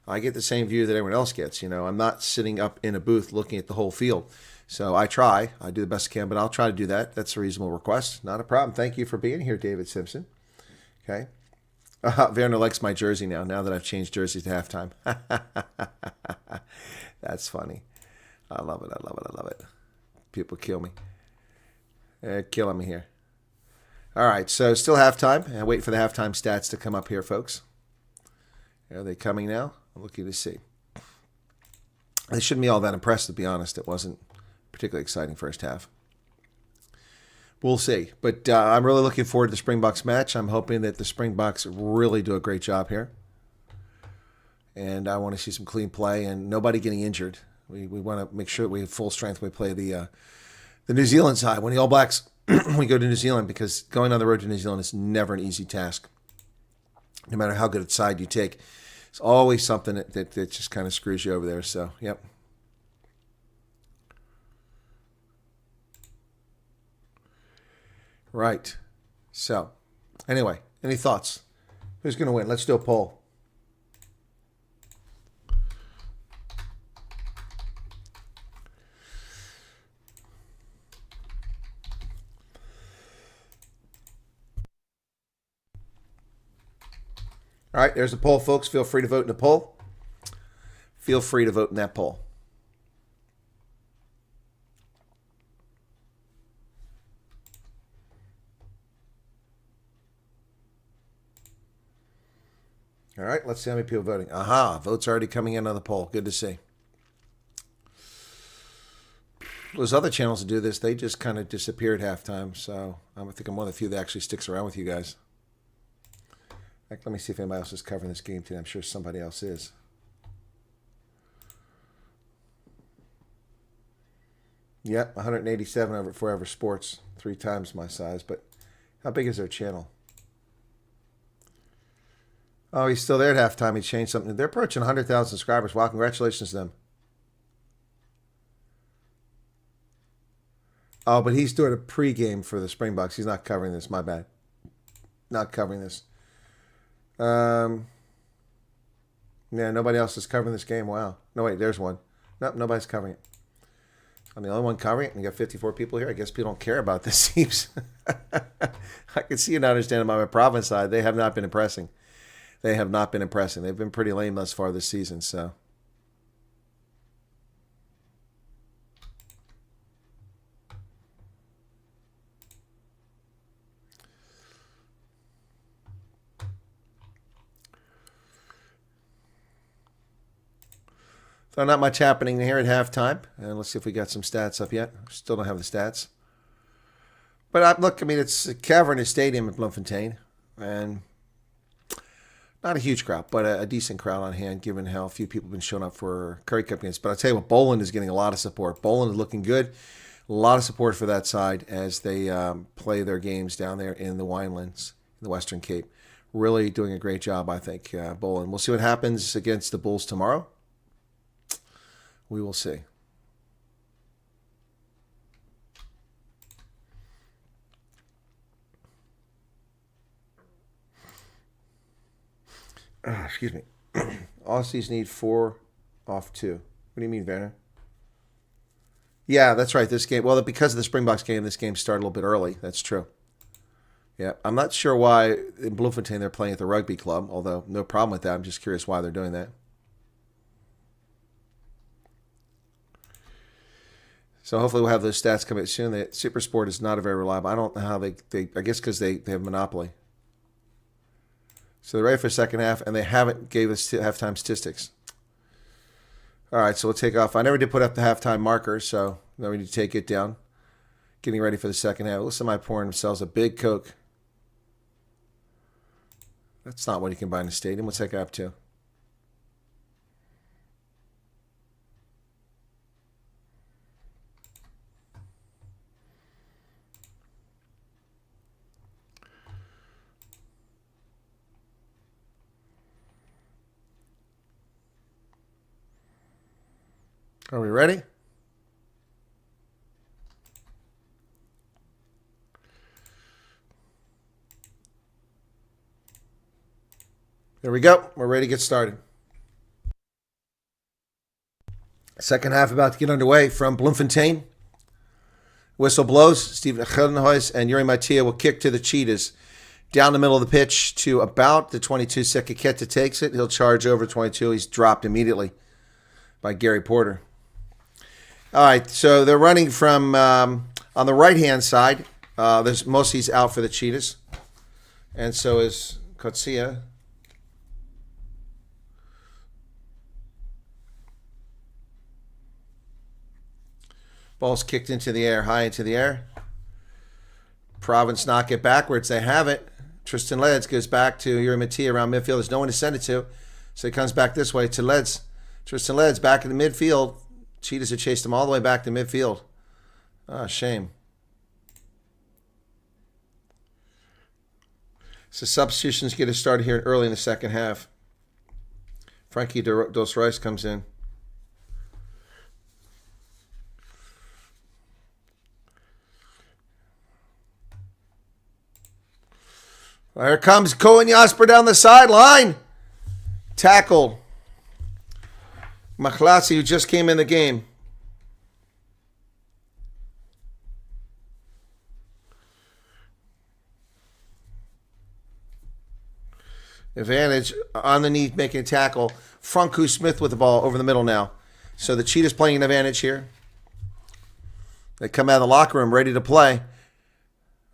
I get the same view that everyone else gets. I'm not sitting up in a booth looking at the whole field. So I try. I do the best I can, but I'll try to do that. That's a reasonable request. Not a problem. Thank you for being here, David Simpson. Okay. Werner likes my jersey now that I've changed jerseys to halftime. That's funny. I love it. I love it. I love it. People kill me. They're killing me here. All right, so still halftime. And wait for the halftime stats to come up here, folks. Are they coming now? I'm looking to see. They shouldn't be all that impressed, to be honest. It wasn't particularly exciting first half. We'll see. But I'm really looking forward to the Springboks match. I'm hoping that the Springboks really do a great job here. And I want to see some clean play and nobody getting injured. We want to make sure that we have full strength when we play the New Zealand side. When the All Blacks, we go to New Zealand, because going on the road to New Zealand is never an easy task. No matter how good a side you take, it's always something that just kind of screws you over there. So, yep. Right. So, anyway, any thoughts? Who's going to win? Let's do a poll. All right, there's a poll, folks. Feel free to vote in the poll. Feel free to vote in that poll. All right, let's see how many people are voting. Aha, votes already coming in on the poll. Good to see. Those other channels that do this, they just kind of disappeared halftime. So I think I'm one of the few that actually sticks around with you guys. Let me see if anybody else is covering this game today. I'm sure somebody else is. Yep, 187 over at Forever Sports. 3 times my size. But how big is their channel? Oh, he's still there at halftime. He changed something. They're approaching 100,000 subscribers. Wow, congratulations to them. Oh, but he's doing a pregame for the Springboks. He's not covering this. My bad. Not covering this. Yeah, nobody else is covering this game. Wow. No, wait, there's one. Nope, nobody's covering it. I'm the only one covering it, and you got 54 people here. I guess people don't care about this, seems. I can see and understand by my province side, they have not been impressing. They have not been impressing. They've been pretty lame thus far this season, so. So not much happening here at halftime. And let's see if we got some stats up yet. Still don't have the stats. But look, I mean, it's a cavernous stadium at Bloemfontein. And not a huge crowd, but a decent crowd on hand, given how few people have been showing up for Currie Cup games. But I'll tell you what, Boland is getting a lot of support. Boland is looking good. A lot of support for that side as they play their games down there in the Winelands, in the Western Cape. Really doing a great job, I think, Boland. We'll see what happens against the Bulls tomorrow. We will see. Excuse me. Aussies need 4 off 2. What do you mean, Werner? Yeah, that's right. This game, well, because of the Springboks game, this game started a little bit early. That's true. Yeah, I'm not sure why in Bloemfontein they're playing at the rugby club, although no problem with that. I'm just curious why they're doing that. So hopefully we'll have those stats come out soon. The Supersport is not a very reliable. I don't know how they I guess because they have monopoly. So they're ready for the second half, and they haven't gave us halftime statistics. All right, so we'll take off. I never did put up the halftime marker, so now we need to take it down. Getting ready for the second half. Listen to my pouring themselves a big Coke. That's not what you can buy in a stadium. What's that guy up to? Are we ready? There we go. We're ready to get started. Second half about to get underway from Bloemfontein. Whistle blows. Steven Geldenhuis and Yuri Mattia will kick to the Cheetahs. Down the middle of the pitch to about the 22. Sekiketa takes it. He'll charge over 22. He's dropped immediately by Gary Porter. All right, so they're running from on the right-hand side. There's Mosi's out for the Cheetahs. And so is Kotsia. Ball's kicked into the air, high into the air. Province knock it backwards. They have it. Tristan Leds goes back to Yuri Mattia around midfield. There's no one to send it to. So he comes back this way to Leds. Tristan Leds back in the midfield. Cheetahs have chased him all the way back to midfield. Ah, shame. So substitutions get us started here early in the second half. Frankie Dos Reis comes in. Here comes Cohen Jasper down the sideline. Tackle. Machlasi, who just came in the game. Advantage on the knee, making a tackle. Franku Smith with the ball over the middle now. So the Cheetahs playing an advantage here. They come out of the locker room ready to play.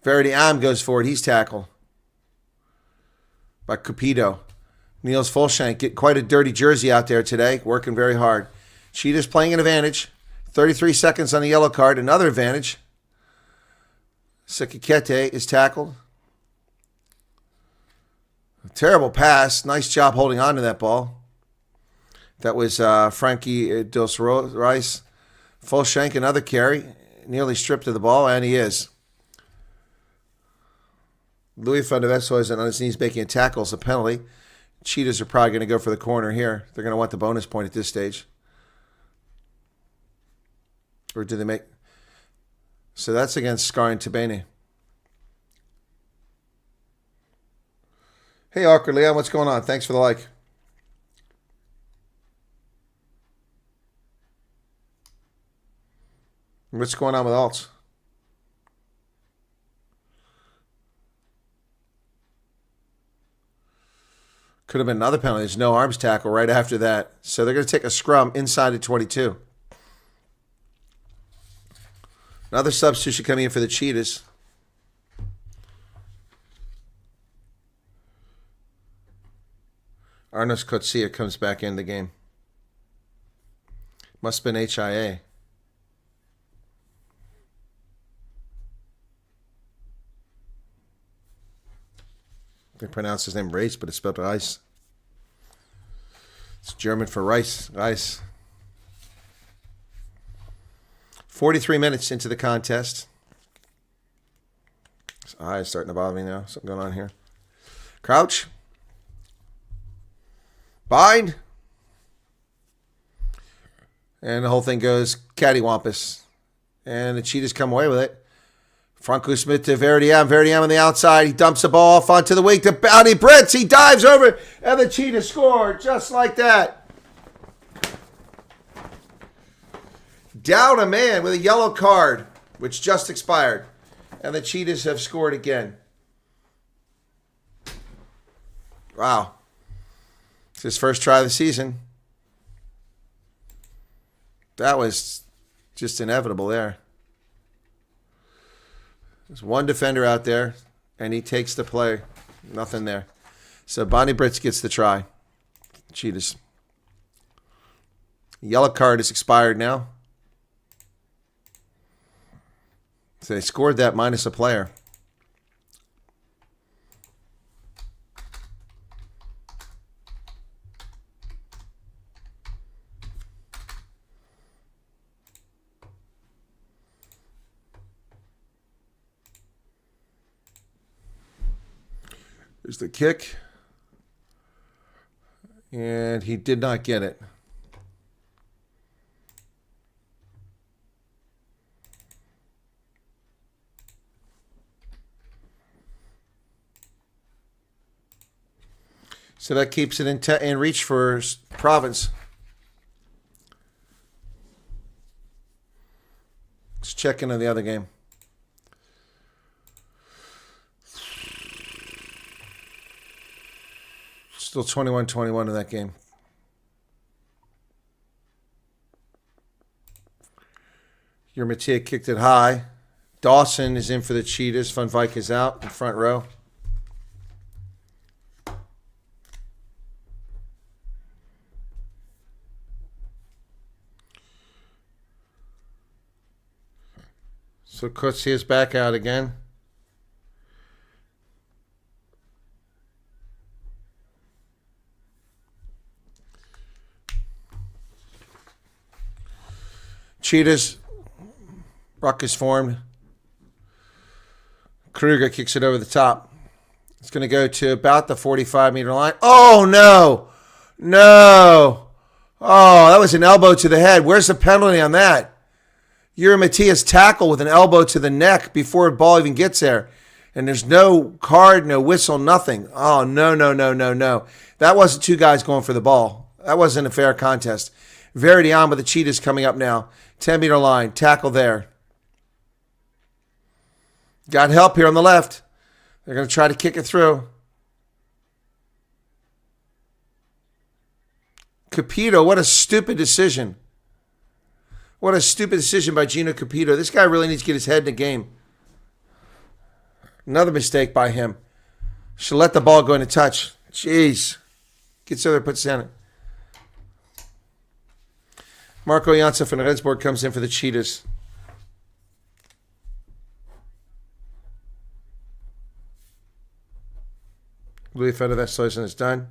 Verity Am goes forward. He's tackled by Cupido. Niels Fulshank get quite a dirty jersey out there today, working very hard. Cheetahs playing an advantage. 33 seconds on the yellow card, another advantage. Sekikete is tackled. A terrible pass. Nice job holding on to that ball. That was Frankie Dos Reis. Fulshank, another carry. Nearly stripped of the ball, and he is. Louis van der Wessel is on his knees making a tackle. It's a penalty. Cheetahs are probably going to go for the corner here. They're going to want the bonus point at this stage. Or do they make... So that's against Scar and Tabene. Hey, Awkward Leon, what's going on? Thanks for the like. What's going on with alts? Could have been another penalty. There's no arms tackle right after that. So they're going to take a scrum inside the 22. Another substitution coming in for the Cheetahs. Arnos Kotsia comes back in the game. Must have been HIA. They pronounce his name Race, but it's spelled Reis. It's German for rice. Rice. 43 minutes into the contest. His eye is starting to bother me now. Something going on here. Crouch. Bind. And the whole thing goes cattywampus. And the Cheetahs come away with it. Franco Smith to Verdiam. Verdiam on the outside. He dumps the ball off onto the wing to Bonnie Brits. He dives over. And the Cheetahs score just like that. Down a man with a yellow card, which just expired. And the Cheetahs have scored again. Wow. It's his first try of the season. That was just inevitable there. There's one defender out there, and he takes the play. Nothing there. So Bonnie Brits gets the try. Cheetahs. Yellow card is expired now. So they scored that minus a player. There's the kick. And he did not get it. So that keeps it in reach for Province. Let's check into the other game. Still 21-21 in that game. Your Mattia kicked it high. Dawson is in for the Cheetahs. Van Wyk is out in front row. So Coetzee is back out again. Cheetahs. Ruck is formed. Kruger kicks it over the top. It's going to go to about the 45-meter line. Oh, no. No. Oh, that was an elbow to the head. Where's the penalty on that? You're Mattia's tackle with an elbow to the neck before the ball even gets there. And there's no card, no whistle, nothing. Oh, no, no, no, no, no. That wasn't two guys going for the ball. That wasn't a fair contest. Verdiam with the Cheetahs coming up now. 10-meter line. Tackle there. Got help here on the left. They're going to try to kick it through. Capito, what a stupid decision. What a stupid decision by Gino Capito. This guy really needs to get his head in the game. Another mistake by him. Should let the ball go into touch. Jeez. Gets over there, puts it down. Marco Janssen from Redsburg comes in for the Cheetahs. Louis Federer is done.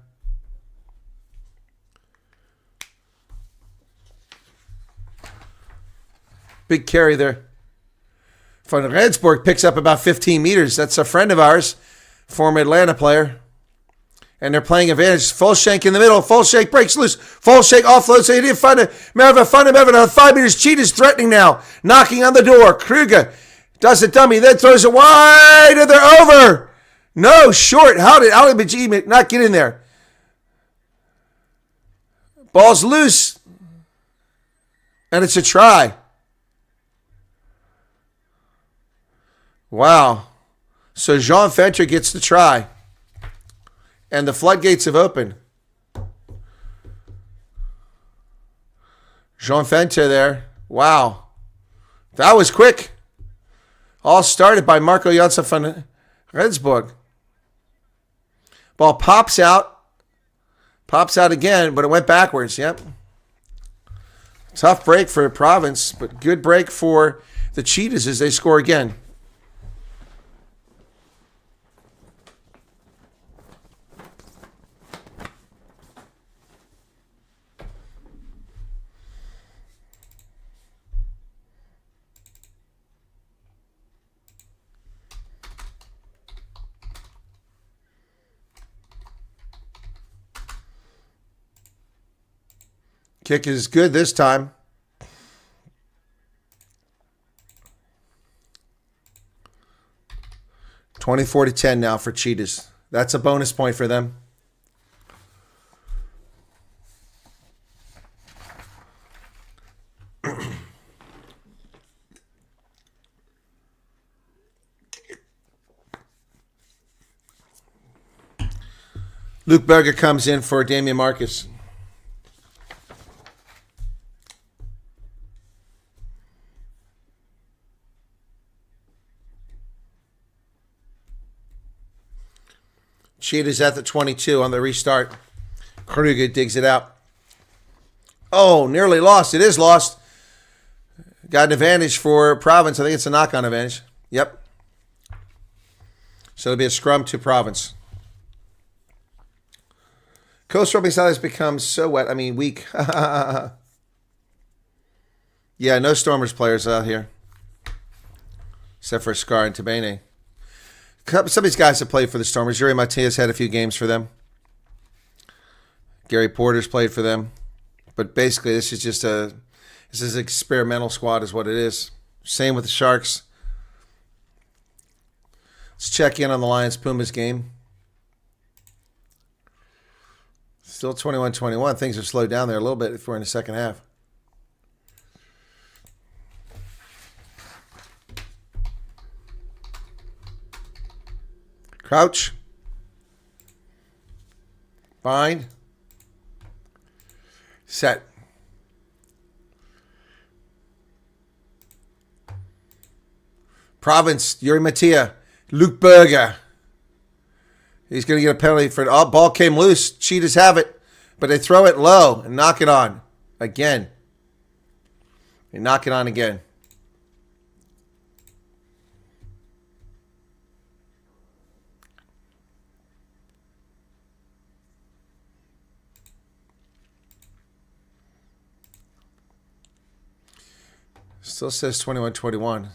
Big carry there. Van Redsburg picks up about 15 meters. That's a friend of ours, former Atlanta player. And they're playing advantage. Full shank in the middle. Full shank breaks loose. Full shank offloads. So he didn't find it. Merva found him. Merva 5 meters. Cheetahs threatening now. Knocking on the door. Kruger does a dummy. Then throws it wide. And they're over. No, short. How did Baji not get in there? Ball's loose. And it's a try. Wow. So Jean Fentre gets the try. And the floodgates have opened. Jean Fentre there. Wow. That was quick. All started by Marco Janssen van Redsburg. Ball pops out. Pops out again, but it went backwards. Yep. Tough break for Province, but good break for the Cheetahs as they score again. Kick is good this time. $24-10 now for Cheetahs. That's a bonus point for them. Luke Berger comes in for Damian Marcus. Cheetahs at the 22 on the restart. Kruger digs it out. Oh, nearly lost. It is lost. Got an advantage for Province. I think it's a knock-on advantage. Yep. So it'll be a scrum to Province. Coast Rugby Style has become so wet. I mean, weak. Yeah, no Stormers players out here. Except for Scar and Tabane. Some of these guys have played for the Stormers. Yuri Matias had a few games for them. Gary Porter's played for them. But basically, this is just an experimental squad is what it is. Same with the Sharks. Let's check in on the Lions Pumas game. Still 21-21. Things are slowed down there a little bit if we're in the second half. Crouch. Bind. Set. Province. Yuri Mattia. Luke Berger. He's going to get a penalty for it. Oh, ball came loose. Cheetahs have it. But they throw it low and knock it on. Again. They knock it on again. Still says 21-21.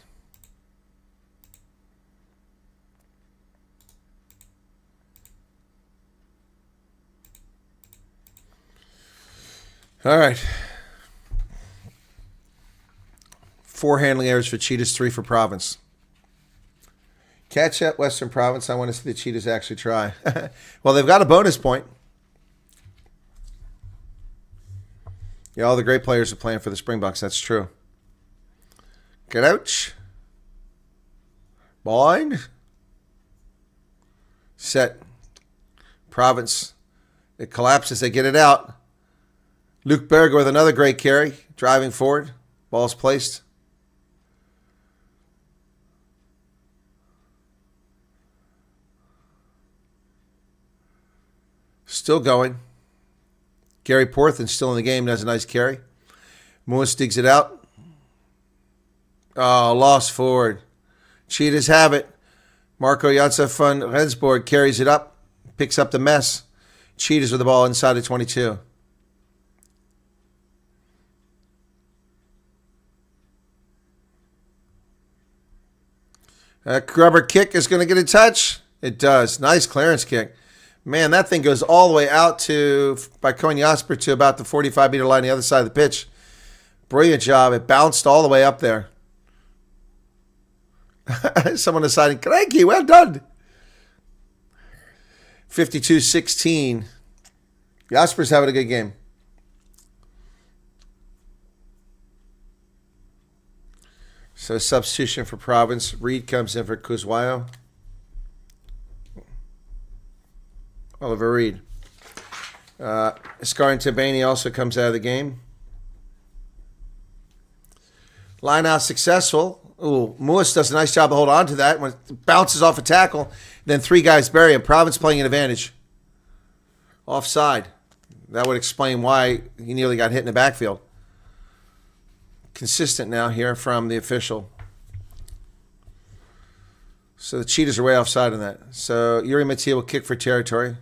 All right. 4 handling errors for Cheetahs, 3 for Province. Catch at Western Province. I want to see the Cheetahs actually try. Well, they've got a bonus point. Yeah, all the great players are playing for the Springboks. That's true. Get out. Bind. Set. Province. It collapses. They get it out. Luke Berger with another great carry. Driving forward. Ball's placed. Still going. Gary Porthan still in the game. Does a nice carry. Moose digs it out. Oh, lost forward. Cheetahs have it. Marco Yantsev von Rensborg carries it up. Picks up the mess. Cheetahs with the ball inside of 22. That rubber kick is going to get a touch. It does. Nice clearance kick. Man, that thing goes all the way out by Koen Jasper to about the 45-meter line on the other side of the pitch. Brilliant job. It bounced all the way up there. Someone decided, cranky, well done. 52-16. Jasper's having a good game. So substitution for Province. Reed comes in for Kuzwayo. Oliver Reed. Scar and Tabane also comes out of the game. Line out successful. Ooh, Moose does a nice job to hold on to that when it bounces off a tackle. Then 3 guys bury him. Province playing an advantage. Offside. That would explain why he nearly got hit in the backfield. consistent now here from the official. So the Cheetahs are way offside on that. So Yuri Mattia will kick for territory.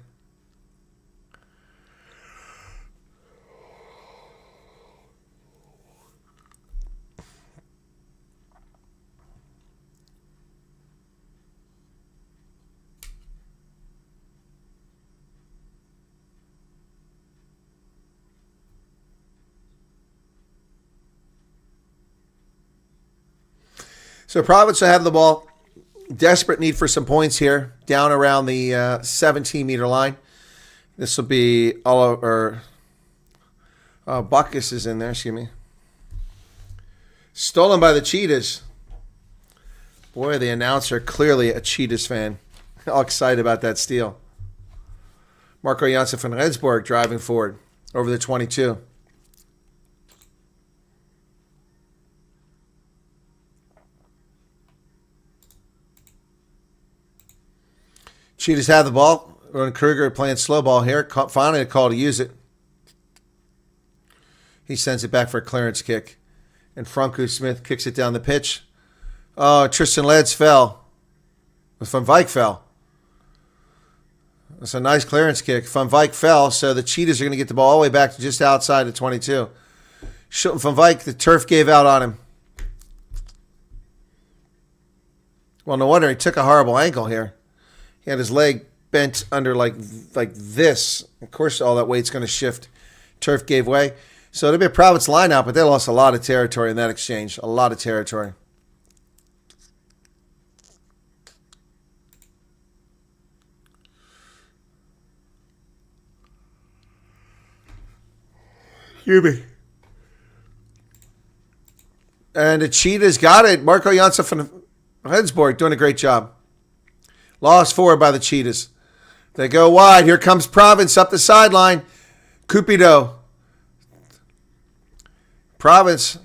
So Providence will have the ball. Desperate need for some points here, down around the 17-meter line. This will be Bacchus is in there, excuse me. Stolen by the Cheetahs. Boy, the announcer, clearly a Cheetahs fan. All excited about that steal. Marco Janssen van Rensburg driving forward over the 22. Cheetahs have the ball. Ron Kruger playing slow ball here. Finally a call to use it. He sends it back for a clearance kick. And Franco Smith kicks it down the pitch. Oh, Tristan Leds fell. Van Wyk fell. That's a nice clearance kick. Van Wyk fell, so the Cheetahs are going to get the ball all the way back to just outside the 22. Shilton Van Wyk, the turf gave out on him. Well, no wonder he took a horrible ankle here. He had his leg bent under like this. Of course, all that weight's going to shift. Turf gave way. So it'll be a Providence lineout, but they lost a lot of territory in that exchange. A lot of territory. Excuse me. And the Cheetahs got it. Marco Janssen from Rensburg doing a great job. Lost forward by the Cheetahs. They go wide. Here comes Providence up the sideline. Cupido. Providence.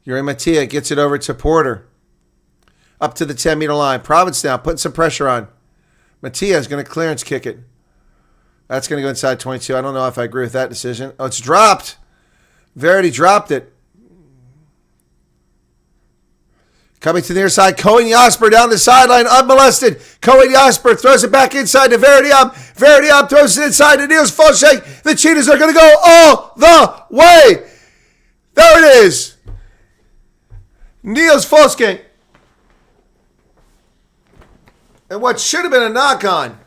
Yuri Mattia gets it over to Porter. Up to the 10-meter line. Providence now putting some pressure on. Mattia is going to clearance kick it. That's going to go inside 22. I don't know if I agree with that decision. Oh, it's dropped. Verity dropped it. Coming to the near side, Cohen Jasper down the sideline, unmolested. Cohen Jasper throws it back inside to Verdiam. Verdiam throws it inside to Niels Folshake. The Cheetahs are going to go all the way. There it is. Niels Folshake. And what should have been a knock-on.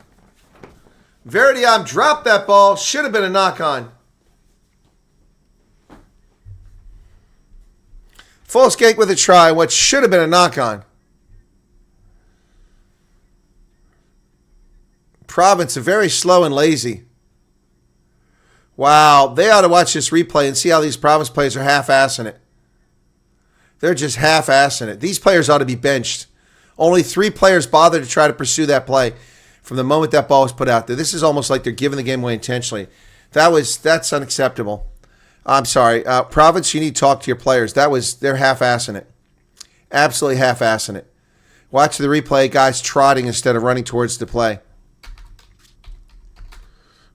Verdiam dropped that ball. Should have been a knock-on. Folskate with a try, what should have been a knock-on. Province are very slow and lazy. Wow, they ought to watch this replay and see how these Province players are half-assing it. They're just half-assing it. These players ought to be benched. Only 3 players bothered to try to pursue that play from the moment that ball was put out there. This is almost like they're giving the game away intentionally. That's unacceptable. I'm sorry. Province, you need to talk to your players. They're half-assing it. Absolutely half-assing it. Watch the replay, guys trotting instead of running towards the play.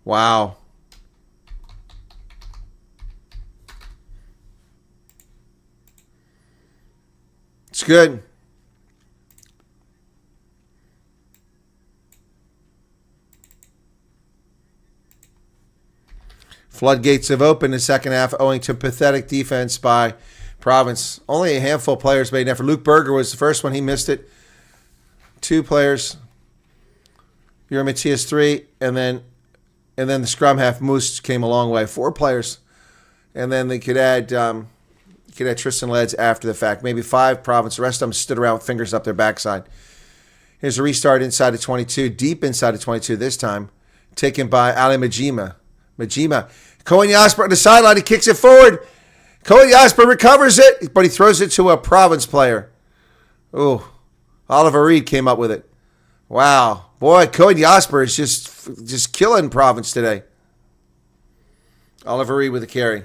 Wow. It's good. Floodgates have opened in the second half owing to pathetic defense by Province. Only a handful of players made an effort. Luke Berger was the first one. He missed it. 2 players. Yuri Matias 3. And then the scrum half Moose came a long way. 4 players. And then they could add Tristan Leds after the fact. Maybe 5 Province. The rest of them stood around with fingers up their backside. Here's a restart inside the 22. Deep inside the 22 this time. Taken by Ali Majima. Cohen Jasper on the sideline. He kicks it forward. Cohen Jasper recovers it, but he throws it to a Province player. Oh, Oliver Reed came up with it. Wow. Boy, Cohen Jasper is just killing Province today. Oliver Reed with a carry.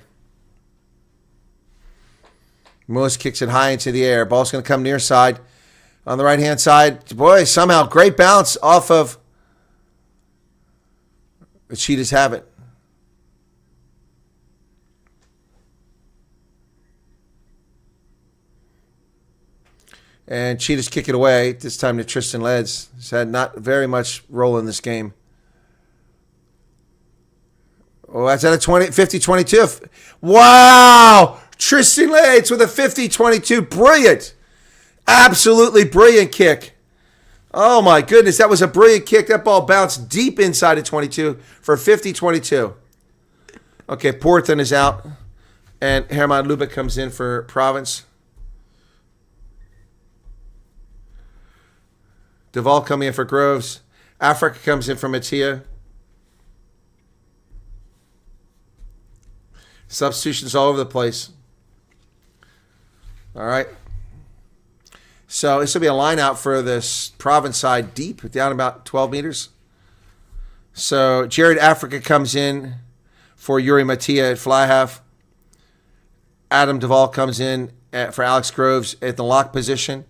Moose kicks it high into the air. Ball's going to come near side. On the right-hand side, boy, somehow great bounce off of the Cheetahs have it. And Cheetahs kick it away. This time to Tristan Leds. He's had not very much role in this game. Oh, that's at a 50-22. Wow! Tristan Leds with a 50-22. Brilliant. Absolutely brilliant kick. Oh, my goodness. That was a brilliant kick. That ball bounced deep inside of 22 for 50-22. Okay, Porthen is out. And Herman Lubeck comes in for Province. Duvall coming in for Groves. Africa comes in for Mattia. Substitutions all over the place. All right. So this will be a line out for this Province side deep, down about 12 meters. So Jared Africa comes in for Yuri Mattia at fly half. Adam Duvall comes in for Alex Groves at the lock position,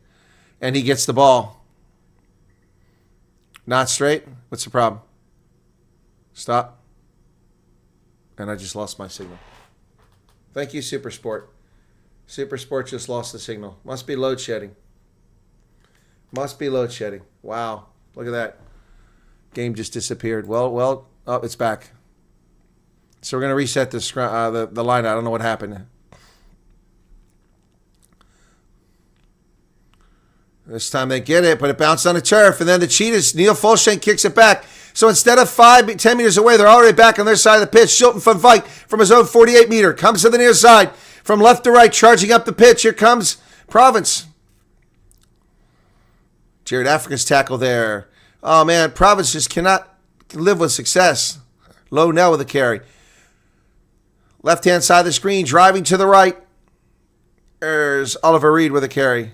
and he gets the ball. Not straight. What's the problem? Stop. And I just lost my signal. Thank you, Supersport. Supersport just lost the signal. Must be load shedding. Must be load shedding. Wow. Look at that. Game just disappeared. Well. Oh, it's back. So we're going to reset the line. I don't know what happened. This time they get it, but it bounced on the turf. And then the Cheetahs, Neil Fulshank kicks it back. So instead of 10 meters away, they're already back on their side of the pitch. Shilton van Vyk from his own 48 meter comes to the near side. From left to right, charging up the pitch. Here comes Province. Jared Africa's tackle there. Oh, man, Province just cannot live with success. Low Nell with a carry. Left-hand side of the screen, driving to the right. There's Oliver Reed with a carry.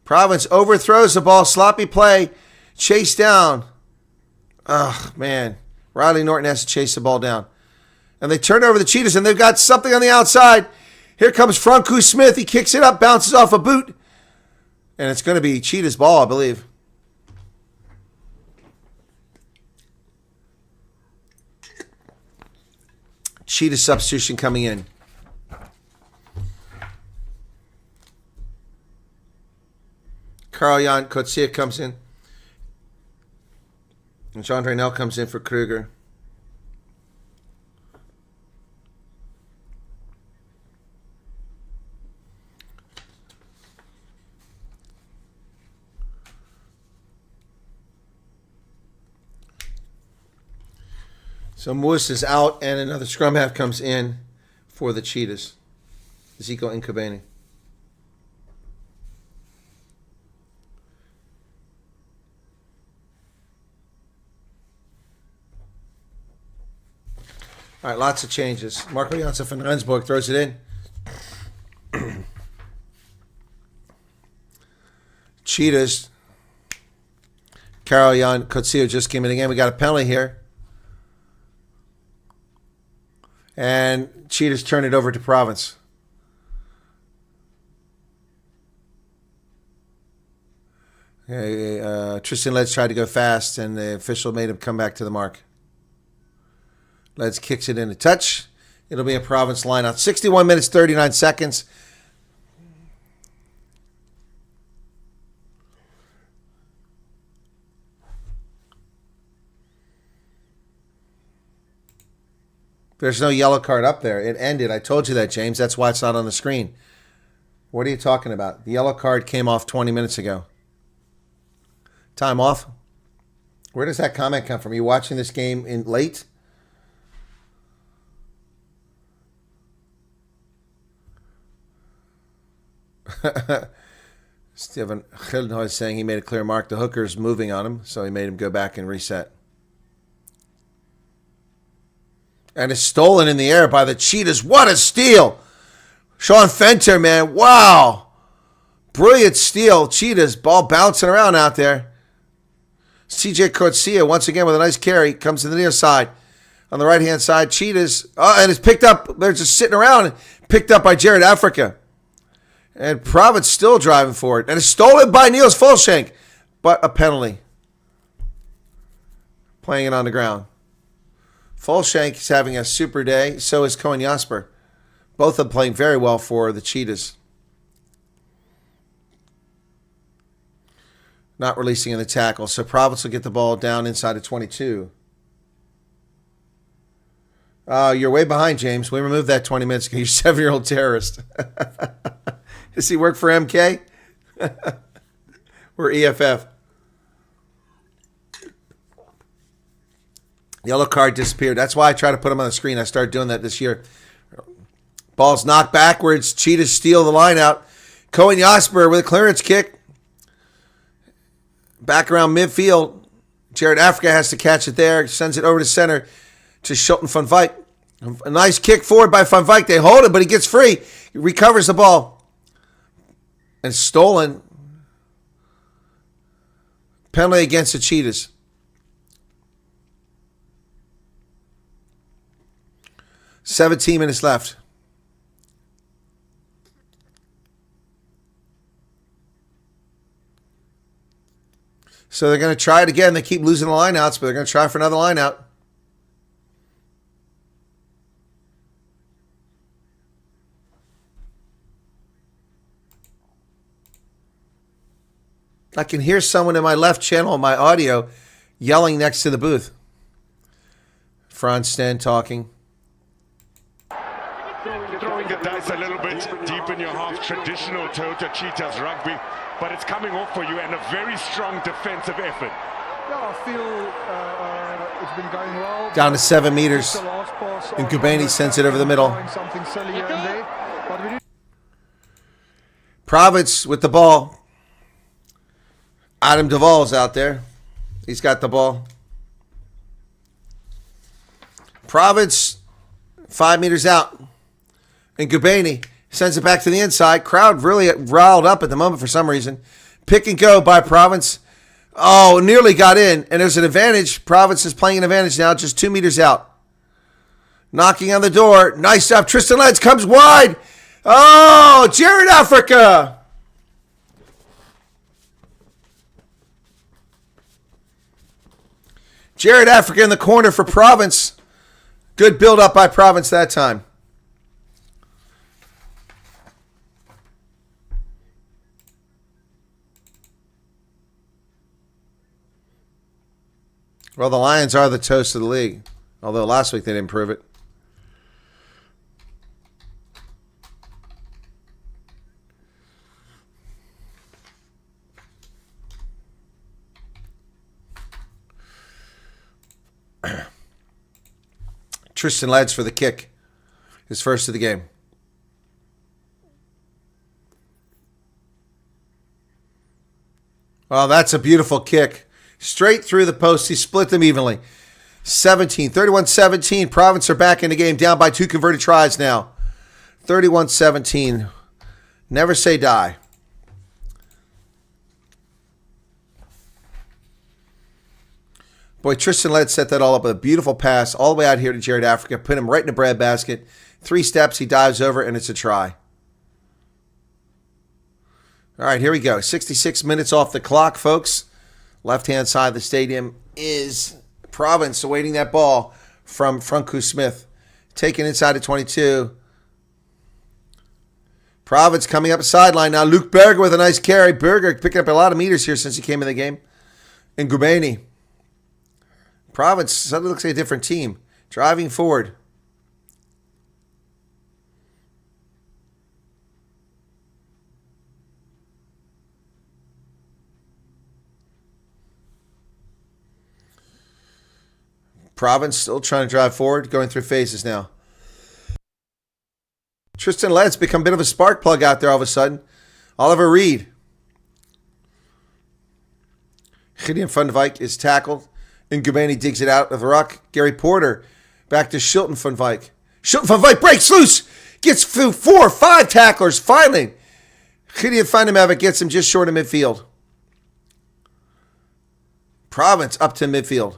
Province overthrows the ball. Sloppy play. Chase down. Oh, man. Riley Norton has to chase the ball down. And they turn over the Cheetahs, and they've got something on the outside. Here comes Franku Smith. He kicks it up, bounces off a boot. And it's going to be Cheetahs' ball, I believe. Cheetah substitution coming in. Carl-Jan Kotsia comes in. And Jean Drainel comes in for Kruger. So Moose is out, and another scrum half comes in for the Cheetahs. Zico Nkabeni. All right, lots of changes. Marco Janssen van Rensburg throws it in. Cheetahs. Carol-Jan Kotsia just came in again. We got a penalty here. And Cheetahs turn it over to Province. Tristan Leds tried to go fast, and the official made him come back to the mark. Leds kicks it in a touch. It'll be a Province lineout. 61 minutes, 39 seconds. There's no yellow card up there. It ended. I told you that, James. That's why it's not on the screen. What are you talking about? The yellow card came off 20 minutes ago. Time off? Where does that comment come from? Are you watching this game in late? Stephen Gildenhoy is saying he made a clear mark. The hooker's moving on him, so he made him go back and reset. And it's stolen in the air by the Cheetahs. What a steal! Sean Fenter, man. Wow. Brilliant steal. Cheetahs, ball bouncing around out there. CJ Kotsia, once again with a nice carry, comes to the near side. On the right-hand side, Cheetahs. And it's picked up. They're just sitting around. Picked up by Jared Africa. And Province still driving for it. And it's stolen by Niels Fulshank. But a penalty. Playing it on the ground. Fulshank is having a super day. So is Cohen Jasper. Both of them playing very well for the Cheetahs. not releasing in the tackle. So Province will get the ball down inside of 22. You're way behind, James. We removed that 20 minutes ago. You're a 7-year-old terrorist. Does he work for MK? Or EFF? Yellow card disappeared. That's why I try to put him on the screen. I started doing that this year. Ball's knocked backwards. Cheetahs steal the line out. Cohen Jasper with a clearance kick. Back around midfield. Jared Africa has to catch it there. Sends it over to center to Schulten van Wyk. A nice kick forward by Van Wyk. They hold it, but he gets free. He recovers the ball. And stolen. Penalty against the Cheetahs. "17 minutes left. So they're going to try it again. They keep losing the lineouts, but they're going to try for another lineout. I can hear someone in my left channel on my audio yelling next to the booth. Franz Stan talking. Throwing the dice a little bit deep in your half, traditional Toyota Cheetahs rugby, but it's coming off for you and a very strong defensive effort. Yeah, I feel it's been going well. Down to 7 meters. And Kubani sends it over the middle. Something silly here and there, but we Province with the ball. Adam Duvall's out there. He's got the ball. Province, 5 meters out. And Kubani sends it back to the inside. Crowd really riled up at the moment for some reason. Pick and go by Province. Oh, nearly got in. And there's an advantage. Province is playing an advantage now, just 2 meters out. Knocking on the door. Nice stuff. Tristan Lentz comes wide. Oh, Jared Africa. Jared Africa in the corner for Province. Good build up by Province that time. Well, the Lions are the toast of the league. Although last week they didn't prove it. Tristan Lentz for the kick. His first of the game. Well, that's a beautiful kick. Straight through the post. He split them evenly. 31-17. Province are back in the game. Down by 2 converted tries now. 31-17. Never say die. Boy, Tristan Lentz set that all up with a beautiful pass all the way out here to Jared Africa. Put him right in the breadbasket. 3 steps, he dives over, and it's a try. All right, here we go. 66 minutes off the clock, folks. Left-hand side of the stadium is Province awaiting that ball from Franku Smith. Taken inside of 22. Province coming up a sideline now. Luke Berger with a nice carry. Berger picking up a lot of meters here since he came in the game. And Gubani. Province suddenly looks like a different team. Driving forward. Province still trying to drive forward, going through phases now. Tristan Lentz become a bit of a spark plug out there all of a sudden. Oliver Reed. Gideon van Wyk is tackled. And Gubani digs it out of the ruck. Gary Porter back to Schulten van Wyk. Schulten van Wyk breaks loose. Gets through 4 or 5 tacklers. Finally, Gideon van Wyk gets him just short of midfield. Province up to midfield.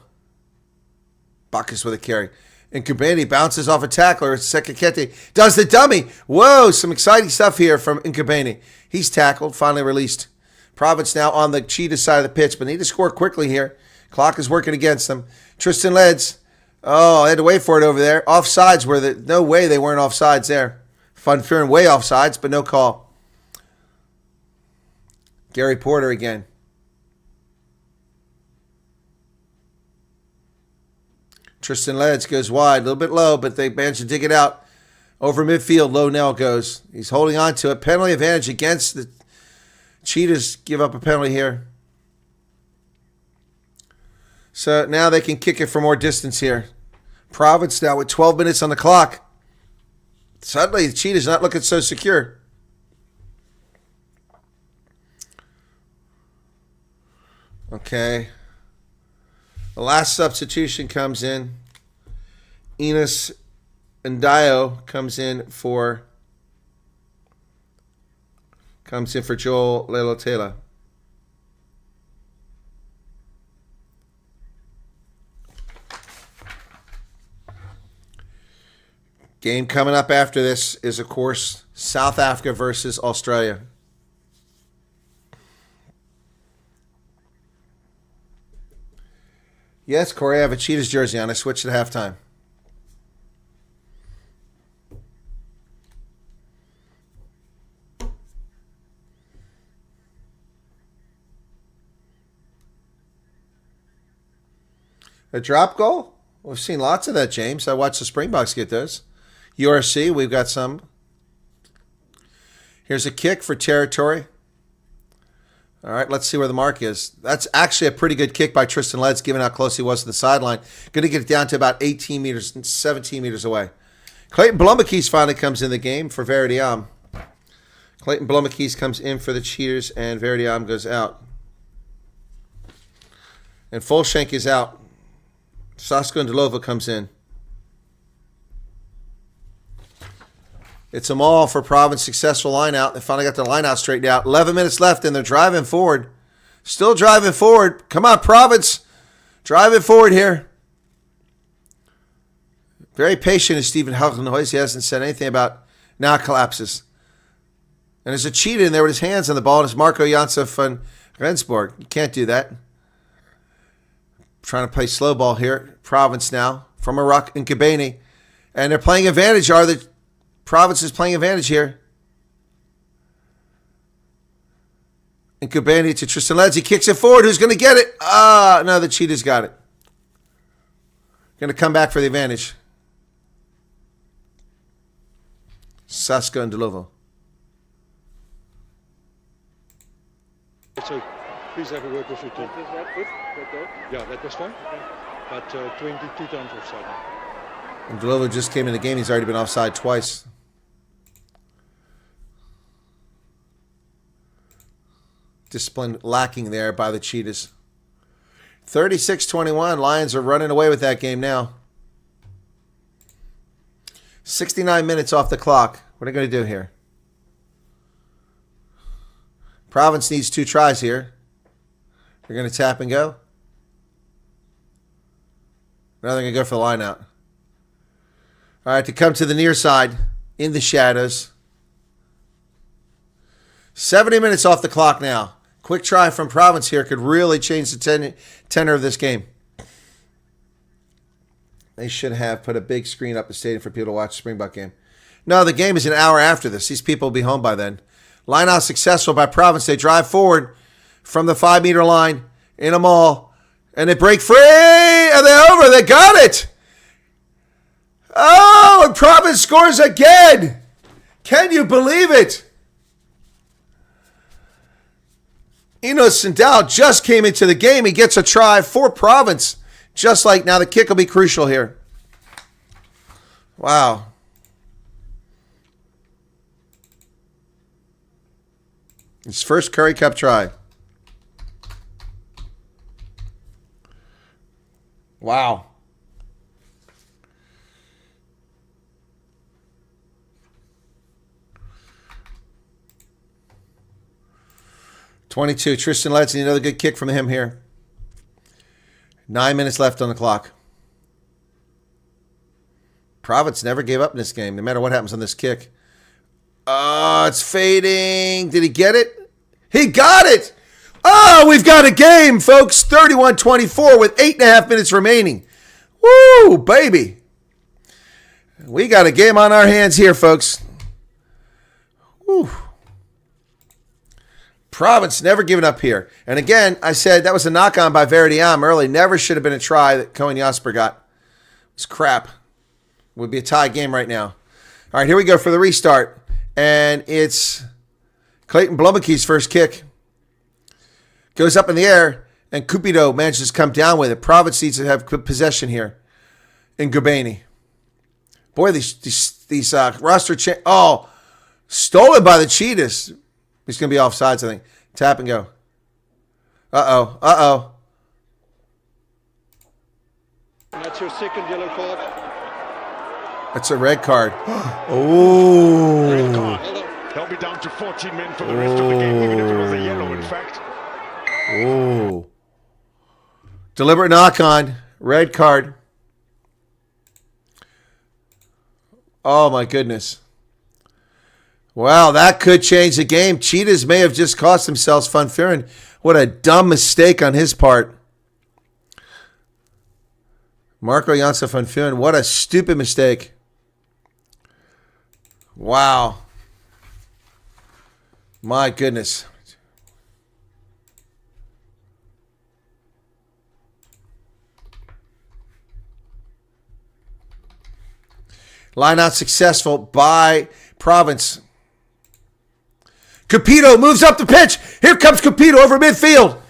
Bacchus with a carry. And Gubani bounces off a tackler. Sekakete does the dummy. Whoa, some exciting stuff here from Gubani. He's tackled, finally released. Province now on the Cheetah side of the pitch, but need to score quickly here. Clock is working against them. Tristan Lentz. Oh, they had to wait for it over there. Offsides were the no way they weren't offsides there. Van Vuuren way offsides, but no call. Gary Porter again. Tristan Leds goes wide, a little bit low, but they manage to dig it out. Over midfield, Low Nell goes. He's holding on to it. Penalty advantage against the Cheetahs. Give up a penalty here. So now they can kick it for more distance here. Province now with 12 minutes on the clock. Suddenly, the Cheetahs not looking so secure. Okay. The last substitution comes in. Enos Ndayo comes in for Joel Lelotela. Game coming up after this is, of course, South Africa versus Australia. Yes, Corey, I have a Cheetahs jersey on. I switched at halftime. A drop goal? We've seen lots of that, James. I watched the Springboks get those. URC, we've got some. Here's a kick for territory. All right, let's see where the mark is. That's actually a pretty good kick by Tristan Leds, given how close he was to the sideline. Going to get it down to about 18 meters, 17 meters away. Clayton Blommakees finally comes in the game for Verdiam. Clayton Blommakees comes in for the Cheaters, and Verdiam goes out. And Fulshank is out. Sasko Ndilova comes in. It's a maul for Province. Successful line out. They finally got the line out straightened out. 11 minutes left, and they're driving forward. Still driving forward. Come on, Province. Driving forward here. Very patient is Stephen Helgenhuis. He hasn't said anything about now collapses. And there's a cheetah in there with his hands on the ball, and it's Marco Janssen van Rensborg. You can't do that. Trying to play slow ball here. Province now from a ruck in Kabani. And they're playing advantage. Are the Province is playing advantage here. And Kabani to Tristan Leds. He kicks it forward. Who's going to get it? No, the Cheetahs got it. Going to come back for the advantage. Sasko Ndilova. So please have a word with your team. Is that good? Yeah, that was fine. But 22 times offside. And Ndilova just came in the game. He's already been offside twice. Discipline lacking there by the Cheetahs. 36-21. Lions are running away with that game now. 69 minutes off the clock. What are they going to do here? Province needs 2 tries here. They're going to tap and go. Now they're going to go for the line out. All right, to come to the near side in the shadows. 70 minutes off the clock now. Quick try from Province here could really change the tenor of this game. They should have put a big screen up the stadium for people to watch the Springbok game. No, the game is an hour after this. These people will be home by then. Line out successful by Province. They drive forward from the 5-meter line in a maul. And they break free. And they're over. They got it. Oh, and Province scores again. Can you believe it? Enos Ndayo just came into the game. He gets a try for Province. Just like now, the kick will be crucial here. Wow. His first Currie Cup try. Wow. .22. Tristan Leds, another good kick from him here. 9 minutes left on the clock. Province never gave up in this game, no matter what happens on this kick. It's fading. Did he get it? He got it! Oh, we've got a game, folks. 31-24 with 8.5 minutes remaining. Woo, baby. We got a game on our hands here, folks. Woo. Province never giving up here. And again, I said that was a knock-on by Verdiam early. Never should have been a try that Cohen Jasper got. It's crap. Would be a tie game right now. All right, here we go for the restart. And it's Clayton Blumke's first kick. Goes up in the air, and Cupido manages to come down with it. Province needs to have possession here in Gubani. Boy, these roster stolen by the Cheetahs. He's going to be offsides, I think. Tap and go. Uh-oh. That's your second yellow card. That's a red card. Oh. Red card. They'll be down to 14 men for the rest of the game, even if it was a yellow, in fact. Oh. Deliberate knock-on. Red card. Oh, my goodness. Wow, that could change the game. Cheetahs may have just cost themselves Van Vuren. What a dumb mistake on his part. Marco Janssen Van Vuren, what a stupid mistake. Wow. My goodness. Line out successful by Province. Capito moves up the pitch. Here comes Capito over midfield.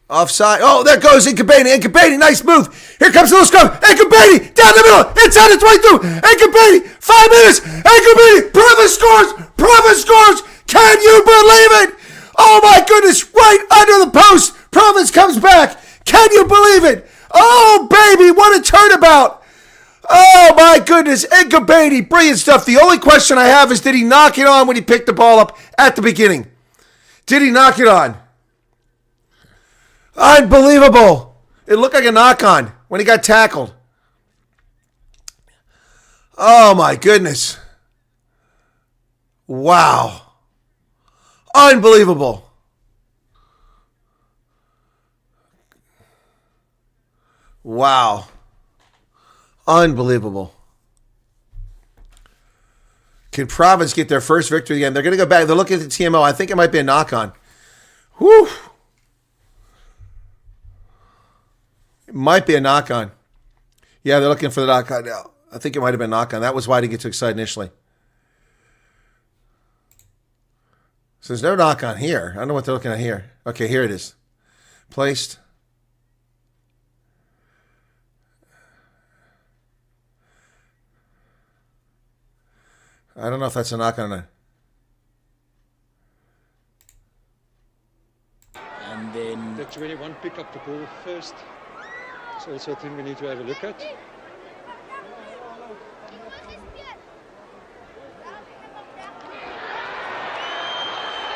Offside. Oh, there goes Nkabeni. Nkabeni, nice move. Here comes a little scrum. Nkabeni, down the middle. Inside the 22. Nkabeni, 5 minutes. Nkabeni, Province scores. Province scores. Can you believe it? Oh, my goodness. Right under the post. Province comes back. Can you believe it? Oh, baby, what a turnabout. Oh, my goodness. Nkabeni, brilliant stuff. The only question I have is, did he knock it on when he picked the ball up at the beginning? Did he knock it on? Unbelievable. It looked like a knock-on when he got tackled. Oh, my goodness. Wow. Unbelievable. Wow. Unbelievable. Can Province get their first victory again? They're going to go back. They're looking at the TMO. I think it might be a knock-on. Whew. It might be a knock-on. Yeah, they're looking for the knock-on now. I think it might have been a knock-on. That was why I didn't get too excited initially. So there's no knock-on here. I don't know what they're looking at here. Okay, here it is. Placed. I don't know if that's a knock-on. And then The 21 pick up the ball first. It's also a thing we need to have a look at.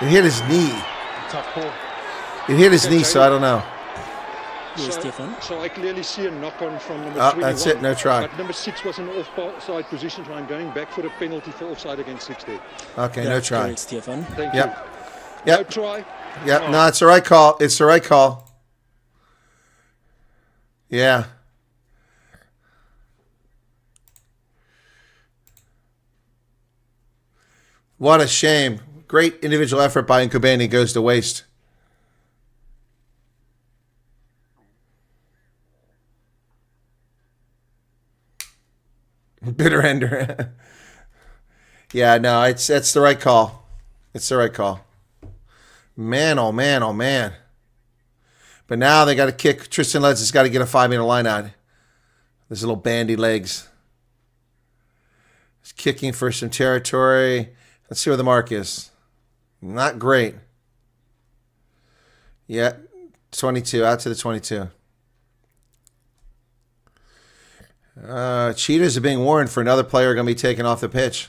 It hit his knee. Tough call. It hit his knee, so I don't know. yes, Stefan. So I clearly see a knock-on from number 21. That's it, no try. But number 6 was in an offside position, so I'm going back for a penalty for offside against 6 there. Okay, no That's try. correct, Stefan. Thank Yep. you. No Yep. try. Yep. Oh. No, it's the right call. It's the right call. Yeah. What a shame. Great individual effort by Nkabeni goes to waste. Bitter ender. Yeah, no, it's the right call. It's the right call. Man, oh man, oh man. But now they got to kick. Tristan Letts has got to get a 5-meter line out. Those little bandy legs. He's kicking for some territory. Let's see where the mark is. Not great. Yeah, 22, out to the 22. Cheetahs are being warned for another player going to be taken off the pitch.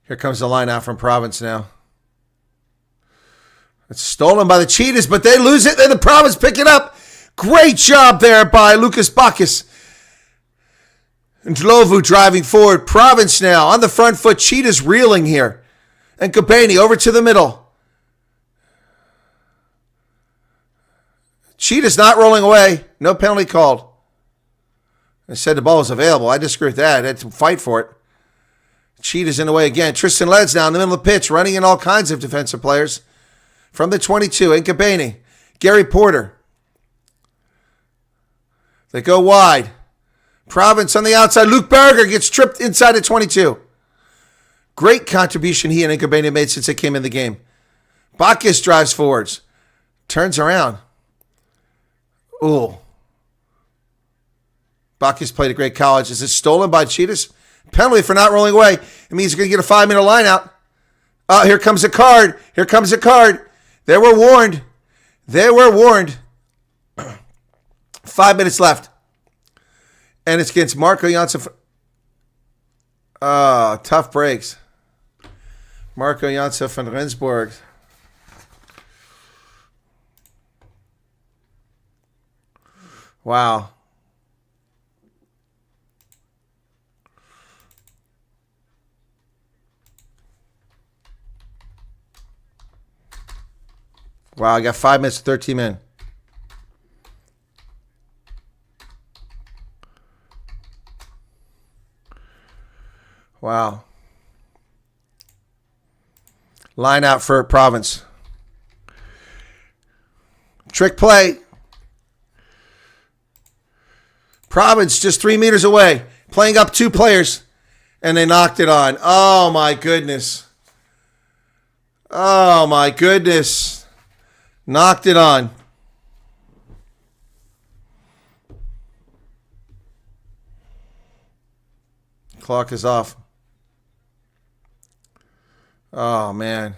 Here comes the line out from Province now. It's stolen by the Cheetahs, but they lose it. Then the Province pick it up. Great job there by Lucas Bacchus. And Dlovu driving forward. Province now on the front foot. Cheetahs reeling here. And Kabani over to the middle. Cheetahs not rolling away. No penalty called. I said the ball was available. I disagree with that. I had to fight for it. Cheetahs in the way again. Tristan Led's now in the middle of the pitch, running in all kinds of defensive players. From the 22, Nkabeni. Gary Porter. They go wide. Province on the outside. Luke Berger gets tripped inside the 22. Great contribution he and Nkabeni made since they came in the game. Bacchus drives forwards. Turns around. Ooh. Bacchus played a great college. Is it stolen by Cheetahs? Penalty for not rolling away. It means he's going to get a 5-minute line out. Oh, here comes a card. Here comes a card. They were warned. They were warned. 5 minutes left. And it's against Marco Janssen. Tough breaks. Marco Janssen van Rensburg. Wow. Wow, I got 5 minutes, 13 men. Wow. Line out for Province. Trick play. Province just 3 meters away. Playing up 2 players. And they knocked it on. Oh, my goodness. Oh, my goodness. Knocked it on. Clock is off. Oh, man.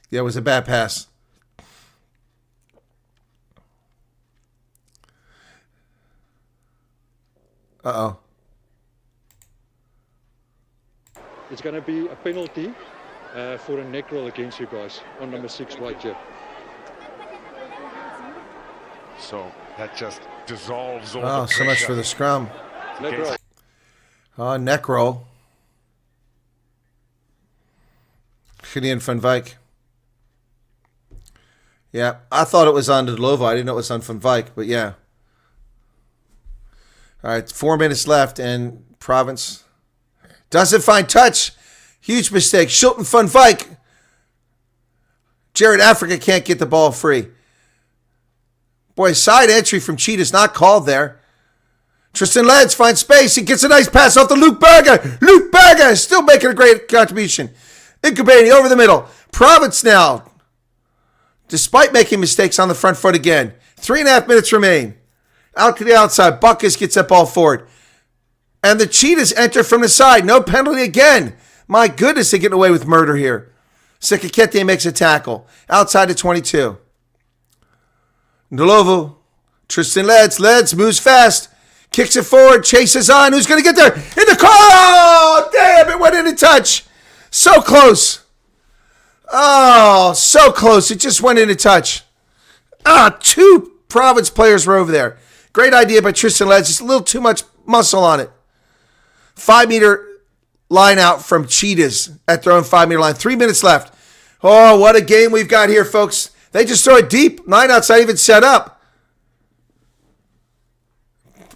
Yeah, it was a bad pass. Uh-oh. It's going to be a penalty for a neck roll against you guys on number 6 right here. So that just dissolves all Oh, the so much pressure. for the scrum. Neck roll. Oh, neck roll. Gideon van Wyk. Yeah, I thought it was on Delovo. I didn't know it was on van Wyk, but yeah. All right, 4 minutes left, and Province doesn't find touch. Huge mistake. Shilton van Wyk. Jared Africa can't get the ball free. Boy, side entry from Cheetahs not called there. Tristan Lads finds space. He gets a nice pass off to Luke Berger. Luke Berger is still making a great contribution. Nkabeni over the middle. Province now, despite making mistakes on the front foot again. 3.5 minutes remain. Out to the outside. Bacchus gets that ball forward. And the Cheetahs enter from the side. No penalty again. My goodness, they're getting away with murder here. Sekakete makes a tackle. Outside the 22. Ndolovu. Tristan Lads. Lads moves fast. Kicks it forward. Chases on. Who's going to get there? In the car. Oh, damn. It went into touch. So close. Oh, so close. It just went into touch. 2 Province players were over there. Great idea by Tristan Lads. Just a little too much muscle on it. 5-meter line out from Cheetahs at their own 5-meter line. 3 minutes left. Oh, what a game we've got here, folks. They just throw it deep. 9 outside even set up.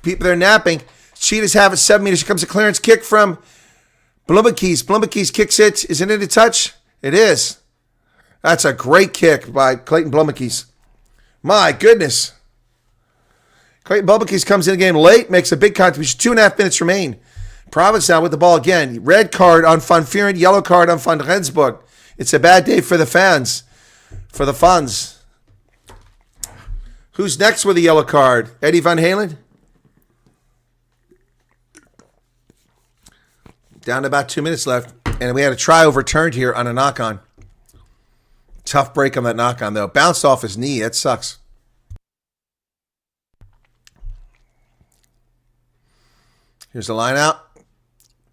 People there napping. Cheetahs have it 7 meters. Here comes a clearance kick from Blumekes. Blumekes kicks it. Is it into touch? It is. That's a great kick by Clayton Blumekes. My goodness. Clayton Blumekes comes in the game late, makes a big contribution. 2.5 minutes remain. Province now with the ball again. Red card on Van Vuuren, yellow card on Van Rensburg. It's a bad day for the fans, for the funds. Who's next with a yellow card? Eddie Van Halen? Down to about 2 minutes left. And we had a try overturned here on a knock-on. Tough break on that knock-on, though. Bounced off his knee. That sucks. Here's the line out.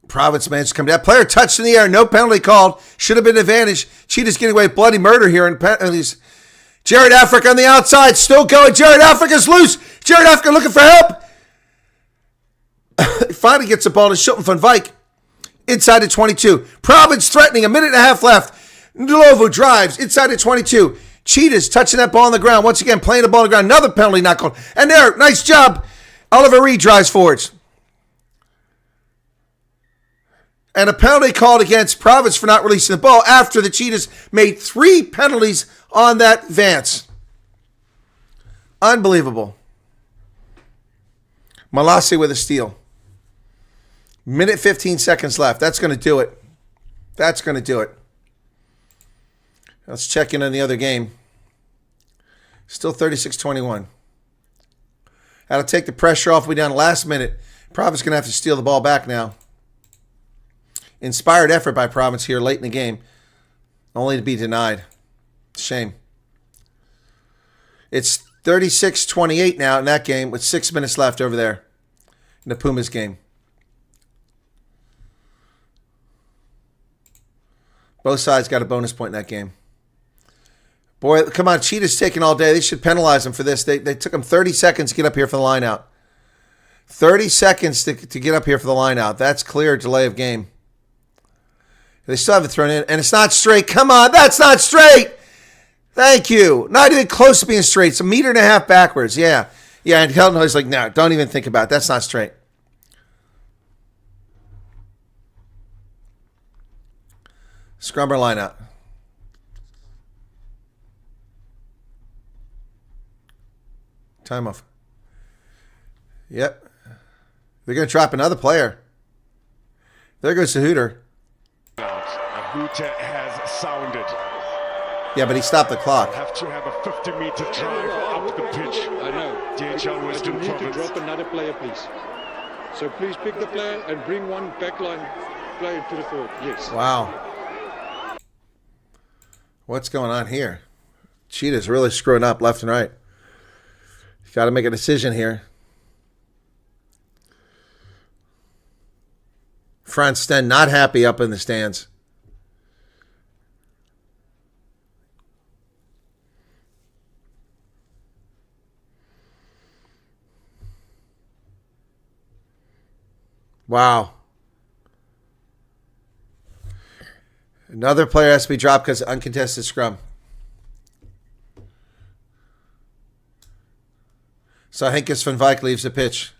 Province managed to come down. Player touched in the air. No penalty called. Should have been an advantage. Cheetahs getting away with bloody murder here in penalties. Jared Africa on the outside. Still going. Jared Africa's loose. Jared Africa looking for help. Finally gets the ball to Schulten van Wyk. Inside the 22. Province threatening. A minute and a half left. Ndlovu drives. Inside the 22. Cheetahs touching that ball on the ground. Once again, playing the ball on the ground. Another penalty not called. And there, nice job. Oliver Reed drives forwards. And a penalty called against Province for not releasing the ball after the Cheetahs made 3 penalties on that Vance. Unbelievable. Malassi with a steal. Minute 15 seconds left. That's going to do it. That's going to do it. Let's check in on the other game. Still 36-21. That'll take the pressure off. We down last minute. Province going to have to steal the ball back now. Inspired effort by Province here late in the game. Only to be denied. Shame. It's 36-28 now in that game with 6 minutes left over there in the Pumas game. Both sides got a bonus point in that game. Boy, come on, Cheetahs taking all day. They should penalize them for this. They took them 30 seconds to get up here for the line out. 30 seconds to get up here for the line out. That's clear delay of game. They still have it thrown in, and it's not straight. Come on, that's not straight. Thank you. Not even close to being straight. It's a meter and a half backwards. Yeah. Yeah, and Kelton was like, no, don't even think about it. That's not straight. Scrummer line out. Time off. Yep. They're going to drop another player. There goes the hooter. A hooter has sounded. Yeah, but he stopped the clock. Have to have a 50-meter drive up the pitch. I know. DHL Western But you need to Province. drop another player, please. So please pick the player and bring one backline player to the forward. Yes. Wow. What's going on here? Cheetahs really screwing up left and right. Got to make a decision here. Franz Sten not happy up in the stands. Wow. Another player has to be dropped because of uncontested scrum. So Henkus van Wyk leaves the pitch.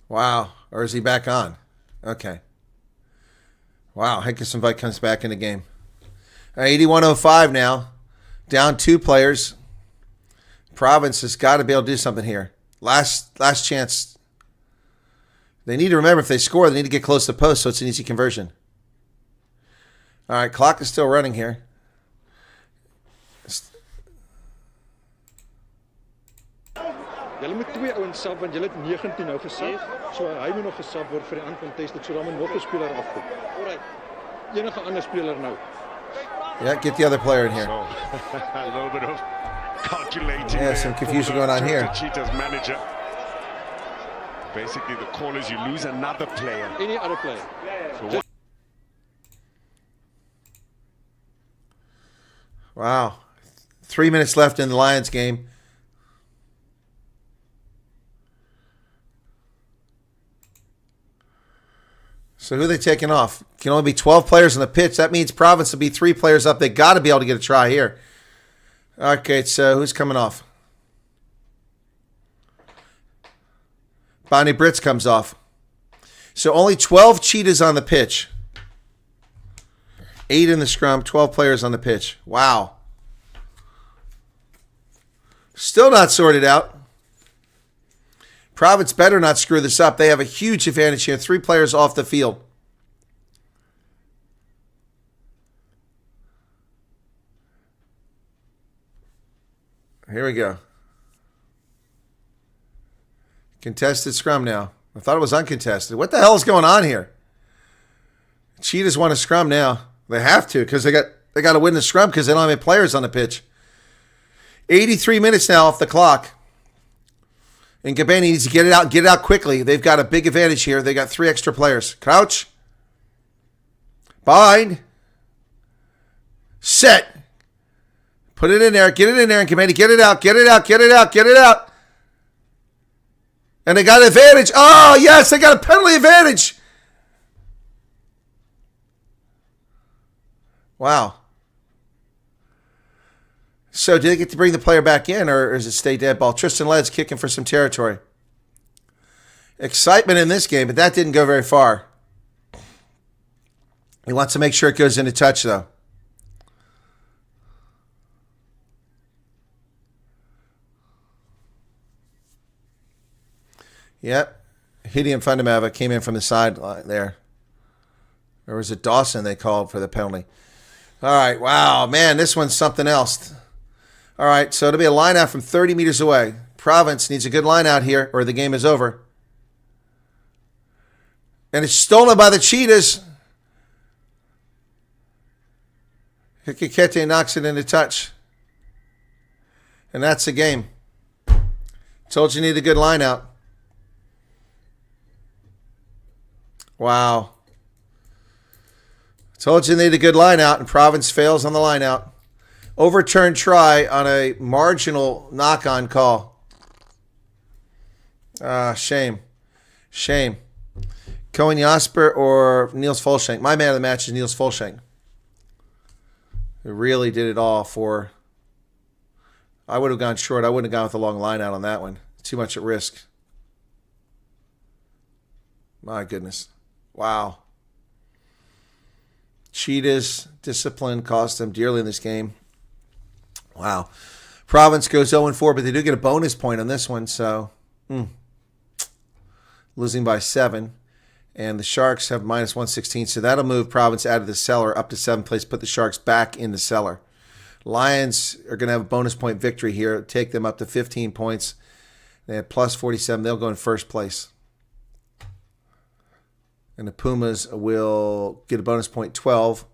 Wow. Or is he back on? Okay. Wow. Henkus van Wyk comes back in the game. 81-05 now. Down 2 players. Province has got to be able to do something here. Last chance. They need to remember if they score, they need to get close to the post so it's an easy conversion. All right, clock is still running here. Julle moet 2 ouens sap want julle het 19 nou gesap. So hy moet nog gesap word vir die uncontested so dan moet nog 'n speler afkom. Alright. Enige ander speler nou. Yeah, get the other player in here. So, a little bit of calculating. Yeah, some confusion going on here. Cheetahs manager. Basically, the call is you lose another player. Any other player. So Wow. 3 minutes left in the Lions game. So who are they taking off? Can only be 12 players on the pitch. That means Province will be 3 players up. They got to be able to get a try here. Okay, so who's coming off? Bonnie Britz comes off. So only 12 Cheetahs on the pitch. 8 in the scrum, 12 players on the pitch. Wow. Still not sorted out. Province better not screw this up. They have a huge advantage here. 3 players off the field. Here we go. Contested scrum now. I thought it was uncontested. What the hell is going on here? Cheetahs want a scrum now. They have to because they got to win the scrum because they don't have any players on the pitch. 83 minutes now off the clock. And Gabani needs to get it out quickly. They've got a big advantage here. They got 3 extra players. Crouch. Bind. Set. Put it in there. Get it in there. And Gabani, get it out. Get it out. Get it out. Get it out. And they got an advantage. Oh, yes, they got a penalty advantage. Wow. So do they get to bring the player back in, or does it stay dead ball? Tristan Ledd's kicking for some territory. Excitement in this game, but that didn't go very far. He wants to make sure it goes into touch, though. Yep. Hidium Fundamava came in from the sideline there. Or was it Dawson they called for the penalty? All right. Wow, man, this one's something else. All right, so it'll be a line out from 30 meters away. Province needs a good line out here, or the game is over. And it's stolen by the Cheetahs. Hikikete knocks it into touch. And that's the game. Told you need a good line out. Wow. Told you they need a good line out, and Province fails on the line out. Overturned try on a marginal knock-on call. Shame. Shame. Cohen Jasper or Niels Fulshank? My man of the match is Niels Fulshank. He really did it all for... I would have gone short. I wouldn't have gone with a long line out on that one. Too much at risk. My goodness. Wow. Cheetahs discipline cost them dearly in this game. Wow. Province goes 0-4, but they do get a bonus point on this one, so losing by 7. And the Sharks have minus 116, so that'll move Province out of the cellar up to 7th place, put the Sharks back in the cellar. Lions are going to have a bonus point victory here, take them up to 15 points. They have plus 47. They'll go in first place. And the Pumas will get a bonus point 12.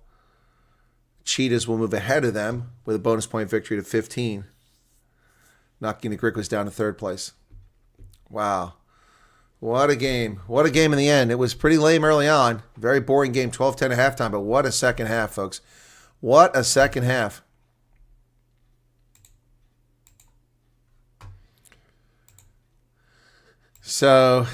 Cheetahs will move ahead of them with a bonus point victory to 15. Knocking the Griquas down to 3rd place. Wow. What a game. What a game in the end. It was pretty lame early on. Very boring game, 12-10 at halftime, but what a second half, folks. What a second half. So,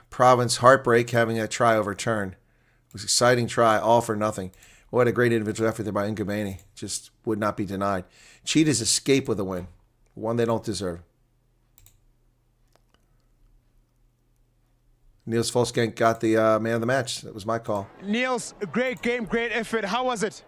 Province heartbreak having a try overturned. It was an exciting try, all for nothing. What a great individual effort there by Ngubane. Just would not be denied. Cheetahs escape with a win. One they don't deserve. Niels Fulskank got the man of the match. That was my call. Niels, a great game, great effort. How was it?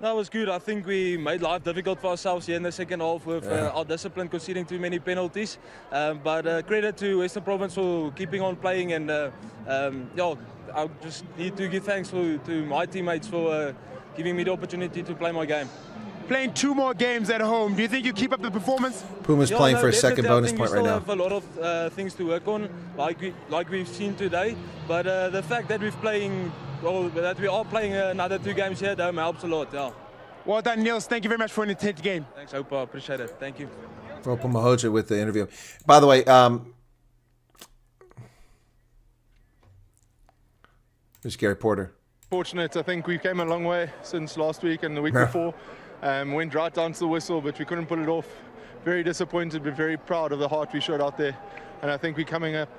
That was good. I think we made life difficult for ourselves here in the second half with our discipline conceding too many penalties. But credit to Western Province for keeping on playing. And I just need to give thanks to my teammates for giving me the opportunity to play my game. Playing 2 more games at home. Do you think you keep up the performance? Puma's playing for a second bonus point right now. I think we still have a lot of things to work on, like we've seen today. But the fact that that we are playing another 2 games here at home helps a lot. Yeah. Well done, Niels. Thank you very much for an intense game. Thanks, Hope. I appreciate it. Thank you. Ropa Mahoja with the interview. By the way, there's Gary Porter. Fortunate. I think we came a long way since last week and the week before. Went right down to the whistle, but we couldn't pull it off. Very disappointed, but very proud of the heart we showed out there. And I think we're coming up,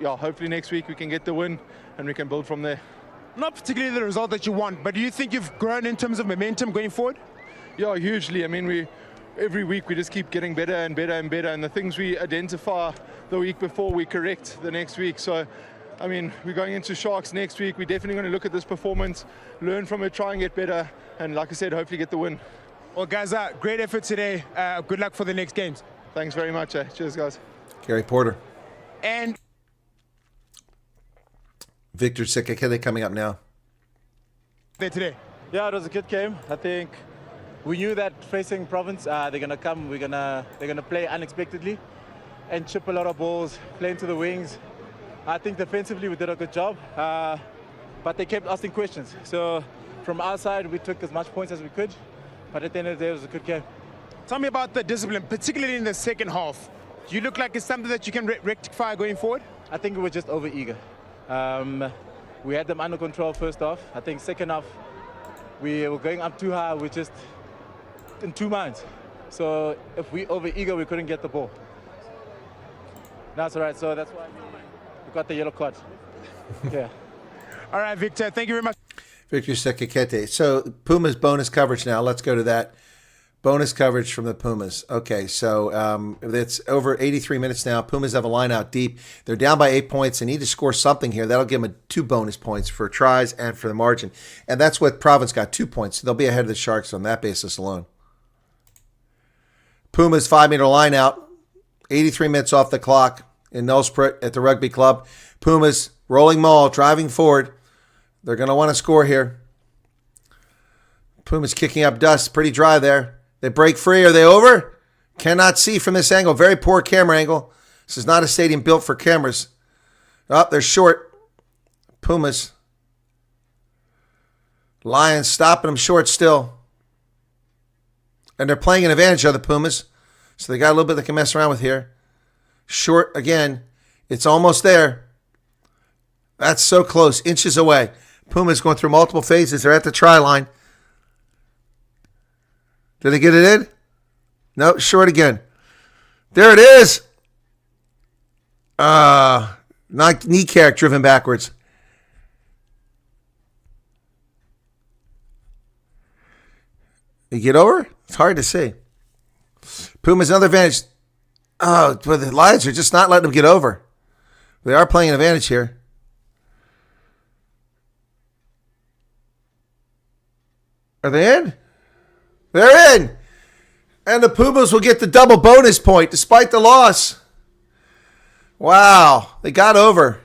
hopefully next week we can get the win and we can build from there. Not particularly the result that you want, but do you think you've grown in terms of momentum going forward? Yeah, hugely. I mean, every week we just keep getting better and better and better. And the things we identify the week before, we correct the next week. So, I mean, we're going into Sharks next week. We're definitely going to look at this performance, learn from it, try and get better. And like I said, hopefully get the win. Well, guys, great effort today. Good luck for the next games. Thanks very much. Cheers, guys. Gary Porter. And Victor Sikakele coming up now. Today. Yeah, it was a good game. I think we knew that facing Province, they're gonna come. They're gonna play unexpectedly and chip a lot of balls, play into the wings. I think defensively we did a good job, but they kept asking questions. So from our side, we took as much points as we could. But at the end of the day, it was a good game. Tell me about the discipline, particularly in the second half. Do you look like it's something that you can rectify going forward? I think we were just over-eager. We had them under control first half. I think second half, we were going up too high. We're just in 2 minds. So if we over-eager, we couldn't get the ball. That's all right. So that's why we got the yellow card. Yeah. All right, Victor, thank you very much. Victor Sekakete. So Pumas bonus coverage now. Let's go to that. Bonus coverage from the Pumas. Okay, so it's over 83 minutes now. Pumas have a line out deep. They're down by 8 points. They need to score something here. That'll give them 2 bonus points for tries and for the margin. And that's what Province got, 2 points. So they'll be ahead of the Sharks on that basis alone. Pumas 5-meter line out. 83 minutes off the clock in Nelspruit at the Rugby Club. Pumas rolling maul, driving forward. They're going to want to score here. Pumas kicking up dust. Pretty dry there. They break free. Are they over? Cannot see from this angle. Very poor camera angle. This is not a stadium built for cameras. Oh, they're short. Pumas. Lions stopping them short still. And they're playing an advantage of the Pumas. So they got a little bit they can mess around with here. Short again. It's almost there. That's so close. Inches away. Pumas going through multiple phases. They're at the try line. Did they get it in? No, short again. There it is. Not knee carrick driven backwards. You get over? It's hard to see. Pumas another advantage. Oh, but the Lions are just not letting them get over. They are playing an advantage here. Are they in? They're in. And the Pumas will get the double bonus point despite the loss. Wow. They got over.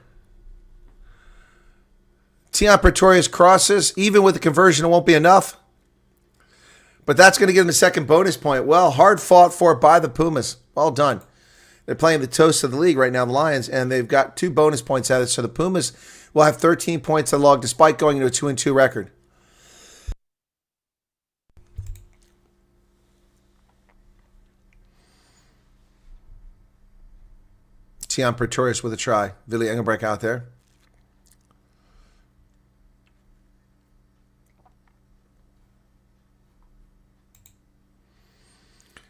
Tion Pretorius crosses. Even with the conversion, it won't be enough. But that's going to give them a second bonus point. Well, hard fought for by the Pumas. Well done. They're playing the toast of the league right now, the Lions, and they've got 2 bonus points out of it. So the Pumas will have 13 points on log despite going into a 2-2 record. Tion Pretorius with a try. Willie Engelbrecht out there.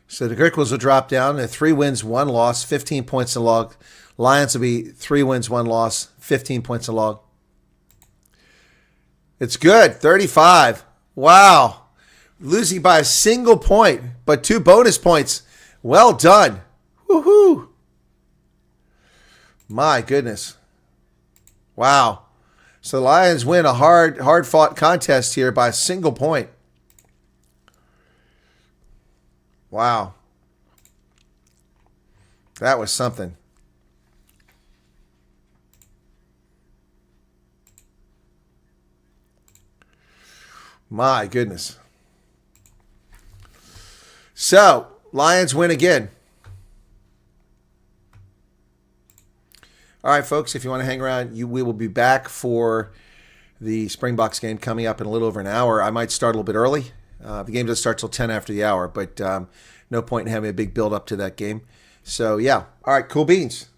So the Griquas will drop down. They're 3 wins, 1 loss, 15 points in log. Lions will be 3 wins, 1 loss, 15 points in log. It's good. 35. Wow. Losing by a single point, but 2 bonus points. Well done. Woohoo. My goodness. Wow. So the Lions win a hard-fought contest here by a single point. Wow. That was something. My goodness. So, Lions win again. All right, folks, if you want to hang around, we will be back for the Springboks game coming up in a little over an hour. I might start a little bit early. The game doesn't start till 10 after the hour, but no point in having a big build-up to that game. So, yeah. All right, cool beans.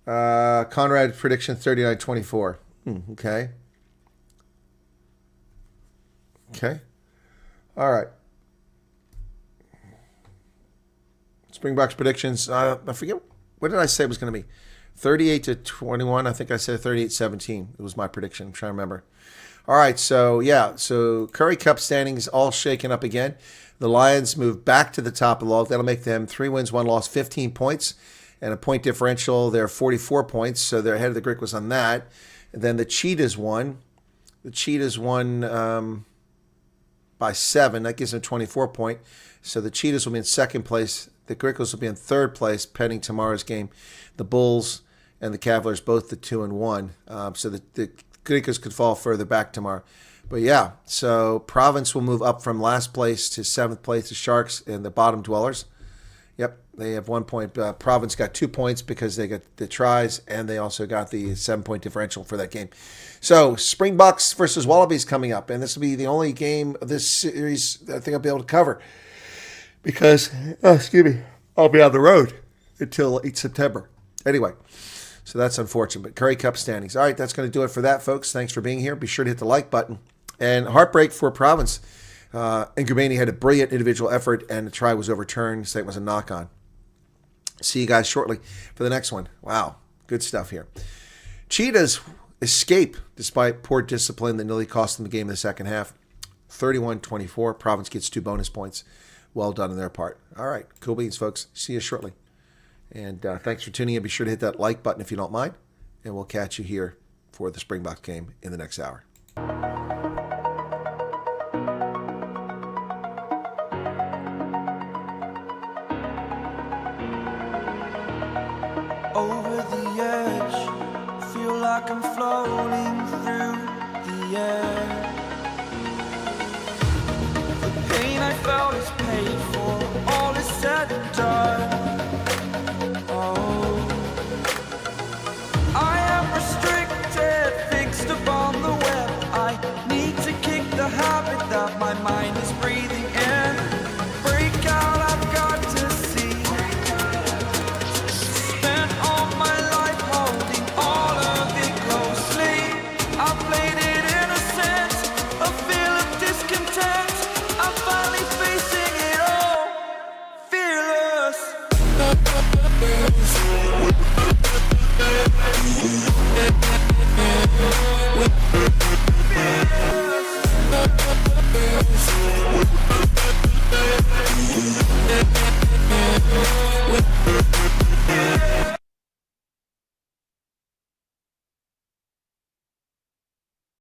Conrad prediction 39-24. Okay. Okay. All right. Springboks predictions. I forget. What did I say it was going to be? 38-21. I think I said 38-17. It was my prediction. I'm trying to remember. All right. So, yeah. So, Currie Cup standings all shaken up again. The Lions move back to the top of the log. That'll make them 3 wins, 1 loss, 15 points. And a point differential, they're 44 points. So, they're ahead of the Griquas on that. And then the Cheetahs won. The Cheetahs won by 7. That gives them 24 points. So, the Cheetahs will be in second place. The Griquas will be in third place pending tomorrow's game. The Bulls and the Cavaliers both the 2-1. So the Griquas could fall further back tomorrow. But yeah, so Province will move up from last place to 7th place. The Sharks and the bottom dwellers. Yep, they have 1 point. Province got 2 points because they got the tries and they also got the 7-point differential for that game. So Springboks versus Wallabies coming up. And this will be the only game of this series that I think I'll be able to cover. Because, I'll be on the road until 8 September. Anyway, so that's unfortunate. But Currie Cup standings. All right, that's going to do it for that, folks. Thanks for being here. Be sure to hit the like button. And heartbreak for Province. Ngubeni had a brilliant individual effort, and the try was overturned. So it was a knock-on. See you guys shortly for the next one. Wow, good stuff here. Cheetahs escape despite poor discipline that nearly cost them the game in the second half. 31-24. Province gets 2 bonus points. Well done on their part. All right, cool beans, folks. See you shortly. And thanks for tuning in. Be sure to hit that like button if you don't mind. And we'll catch you here for the Springboks game in the next hour. Over the edge, feel like I'm floating through the air. The pain I felt is paid for, all is said and done. Oh, I am restricted, fixed upon the web. I need to kick the habit that my mind is breathing in. Break out, I've got to see. Spent all my life holding all of it closely. I played it innocent, a feel of discontent. I'm finally facing it all, fearless.